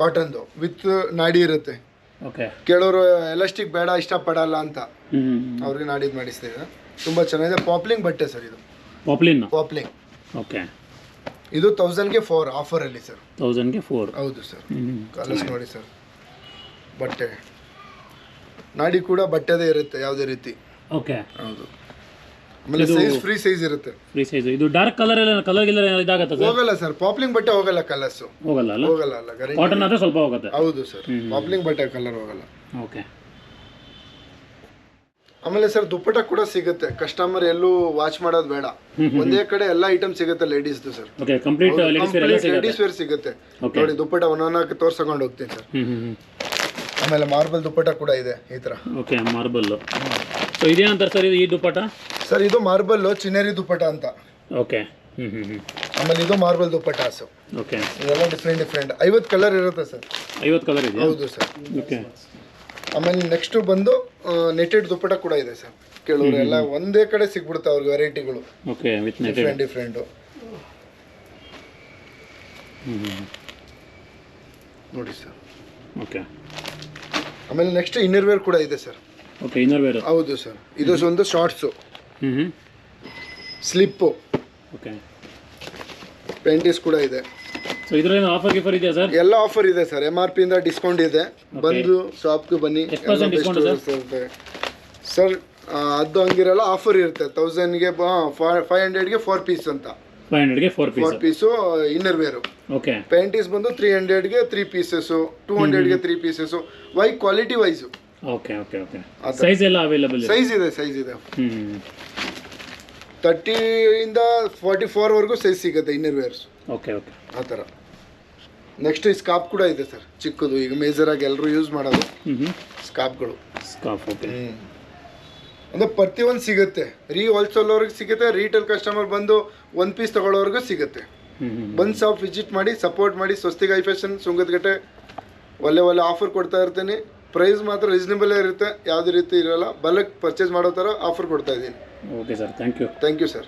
ಕಾಟನ್ದು ವಿತ್ ನಾಡಿ ಇರುತ್ತೆ. ಓಕೆ, ಕೆಲವರು ಎಲಾಸ್ಟಿಕ್ ಬೇಡ ಇಷ್ಟಪಡಲ್ಲ ಅಂತ ಅವ್ರಿಗೆ ನಾಡಿದ್ದು ಮಾಡಿಸ್ತೀವಿ. ತುಂಬ ಚೆನ್ನಾಗಿದೆ. ಪಾಪ್ಲಿಂಗ್ ಬಟ್ಟೆ ಸರ್ ಇದು. ಪಾಪ್ಲಿನ್. ಪಾಪ್ಲಿಂಗ್. ಓಕೆ, ಇದು 1000ಗೆ 4 ಆಫರಲ್ಲಿ ಸರ್. 1000ಗೆ 4. ಹೌದು ಸರ್. ಕಲರ್ಸ್ ನೋಡಿ ಸರ್. ಬಟ್ಟೆ ನಾಡಿ ಕೂಡ ಬಟ್ಟೆದೇ ಇರುತ್ತೆ ಯಾವುದೇ ರೀತಿ. ಓಕೆ, ಹೌದು. ಆಮೇಲೆ ಸೈಜ್ ಫ್ರೀ ಸೈಜ್ ಇರುತ್ತೆ. Free size. ಇದು ಡಾರ್ಕ್ ಕಲರ್ ಎಲ್ಲ ಕಲರ್ ಗಿಲ್ಲರ್ ಇದಾಗತ್ತಾ ಸರ್? ಹೋಗಲ್ಲ ಸರ್, ಪಾಪ್ಲಿಂಗ್ ಬಟ್ಟೆ ಹೋಗಲ್ಲ, ಕಲರ್ಸ್ ಹೋಗಲ್ಲ ಅಲ್ಲ? ಹೋಗಲ್ಲ ಅಲ್ಲ, ಕಾಟನ್ ಆದ್ರೆ ಸ್ವಲ್ಪ ಹೋಗುತ್ತೆ. ಹೌದು ಸರ್, ಪಾಪ್ಲಿಂಗ್ ಬಟ್ಟೆ ಕಲರ್ ಹೋಗಲ್ಲ. ಓಕೆ. ಆಮೇಲೆ ಸರ್ ದುಪ್ಪಟ್ಟ ಕೂಡ ಸಿಗುತ್ತೆ, ಕಸ್ಟಮರ್ ಎಲ್ಲೂ ವಾಚ್ ಮಾಡೋದು ಬೇಡ, ಒಂದೇ ಕಡೆ ಎಲ್ಲ ಐಟಮ್ ಸಿಗುತ್ತೆ ಲೇಡೀಸ್ದು sir. Okay, complete ladies wear ಸಿಗುತ್ತೆ ನೋಡಿ. ದುಪ್ಪಟ್ಟ ಒಂದೊಂದಕ್ಕೆ ತೋರ್ಸ್ಕೊಂಡು ಹೋಗ್ತೀನಿ ಸರ್. ಆಮೇಲೆ ಮಾರ್ಬಲ್ ದುಪ್ಪಟ್ಟ ಕೂಡ ಇದೆ ಈ ತರ. Okay, marble. ಸೊ ಇದೇನಂತಾರೆ ಸರ್ ಈ ದುಪ್ಪಟ್ಟ? ಸರ್ ಇದು ಮಾರ್ಬಲ್ ಚಿನೇರಿ ದುಪ್ಪಟ್ಟ ಅಂತ. ಓಕೆ. ಆಮೇಲೆ ಇದು ಮಾರ್ಬಲ್ ದುಪ್ಪಟ್ಟ ಸರ್. ಓಕೆ, ಇದೆಲ್ಲ ಡಿಫ್ರೆಂಟ್ 50 ಕಲರ್ ಇರುತ್ತೆ ಸರ್. 50 ಕಲರ್ ಇದೆ? ಹೌದು ಸರ್. ಓಕೆ. ಆಮೇಲೆ ನೆಕ್ಸ್ಟ್ ಬಂದು ನೆಟೆಡ್ ದುಪ್ಪಟ್ಟ ಕೂಡ ಇದೆ ಸರ್. ಕೆಲವರು ಎಲ್ಲ ಒಂದೇ ಕಡೆ ಸಿಗ್ಬಿಡುತ್ತೆ ಅವ್ರಿಗೆ ವೆರೈಟಿಗಳು. ಓಕೆ, ವಿತ್ ನೆಟೆಡ್ ಡಿಫ್ರೆಂಟ್ ನೋಡಿ ಸರ್. ಓಕೆ. ಆಮೇಲೆ ನೆಕ್ಸ್ಟ್ ಇನ್ನರ್ ವೇರ್ ಕೂಡ ಇದೆ ಸರ್. Okay, inner wear. ಹೌದು ಸರ್. ಇದು ಒಂದು ಶಾರ್ಟ್ಸು, ಸ್ಲಿಪ್ಪು, ಓಕೆ, ಪ್ಯಾಂಟೀಸ್ ಕೂಡ ಇದೆ. ಸೊ ಇದರಲ್ಲಿ ಆಫರ್ ಗಿಫರ್ ಇದೆಯಾ ಸರ್? ಎಲ್ಲ ಆಫರ್ ಇದೆ ಸರ್. MRP ಇಂದ ಡಿಸ್ಕೌಂಟ್ ಇದೆ. ಬಂದು ಶಾಪ್ಗೆ ಬನ್ನಿ. ಸರ್ ಅದು ಹಂಗಿರಲ್ಲ, ಆಫರ್ ಇರುತ್ತೆ. 1000ಗೆ 500ಗೆ 4 ಪೀಸ್ ಅಂತ. 500ಗೆ 4 piece inner wear. Okay. Panties ಬಂದು 300ಗೆ 3 ಪೀಸಸ್ಸು, 200ಗೆ 3 pieces, quality wise. Okay okay okay. Size ಎಲ್ಲ ಅವೈಲೇಬಲ್ ಇದೆ? ಸೈಜ್ ಇದೆ. 30 ಇಂದ 44 ವರೆಗೂ ಸೈಜ್ ಸಿಗುತ್ತೆ ಇನ್ನರ್ ವೇರ್ಸ್. ಓಕೆ ಓಕೆ, ಆ ಥರ. ನೆಕ್ಸ್ಟ್ ಸ್ಕಾಪ್ ಕೂಡ ಇದೆ ಸರ್, ಚಿಕ್ಕದು. ಈಗ ಮೇಜರ್ ಆಗಿ ಎಲ್ಲರೂ ಯೂಸ್ ಮಾಡೋದು ಸ್ಕಾಪ್ಗಳು. ಸ್ಕಾಪ್. ಓಕೆ. ಅಂದ್ರೆ ಪ್ರತಿಯೊಂದು ಸಿಗುತ್ತೆ. ಹೋಲ್ಸೇಲ್ ಅವ್ರಿಗೆ ಸಿಗುತ್ತೆ, ರೀಟೇಲ್ ಕಸ್ಟಮರ್ ಬಂದು 1 ಪೀಸ್ ತಗೊಳ್ಳೋರ್ಗೂ ಸಿಗುತ್ತೆ. ಬಂದು ಶಾಪ್ ವಿಸಿಟ್ ಮಾಡಿ, ಸಪೋರ್ಟ್ ಮಾಡಿ. ಸ್ವಸ್ತಿಕ್ ಹೈ ಫ್ಯಾಷನ್ ಸುಂಗದಕಟ್ಟೆ ಒಳ್ಳೆ ಆಫರ್ ಕೊಡ್ತಾ ಇರ್ತೀನಿ. ಪ್ರೈಸ್ ಮಾತ್ರ ರೀಸನೇಬಲ್ ಇರುತ್ತೆ, ಯಾವುದೇ ರೀತಿ ಇರಲ್ಲ. ಬಲ್ಕ್ ಪರ್ಚೇಸ್ ಮಾಡೋ ಥರ ಆಫರ್ ಕೊಡ್ತಾ ಇದ್ದೀನಿ. Okay sir, thank you sir.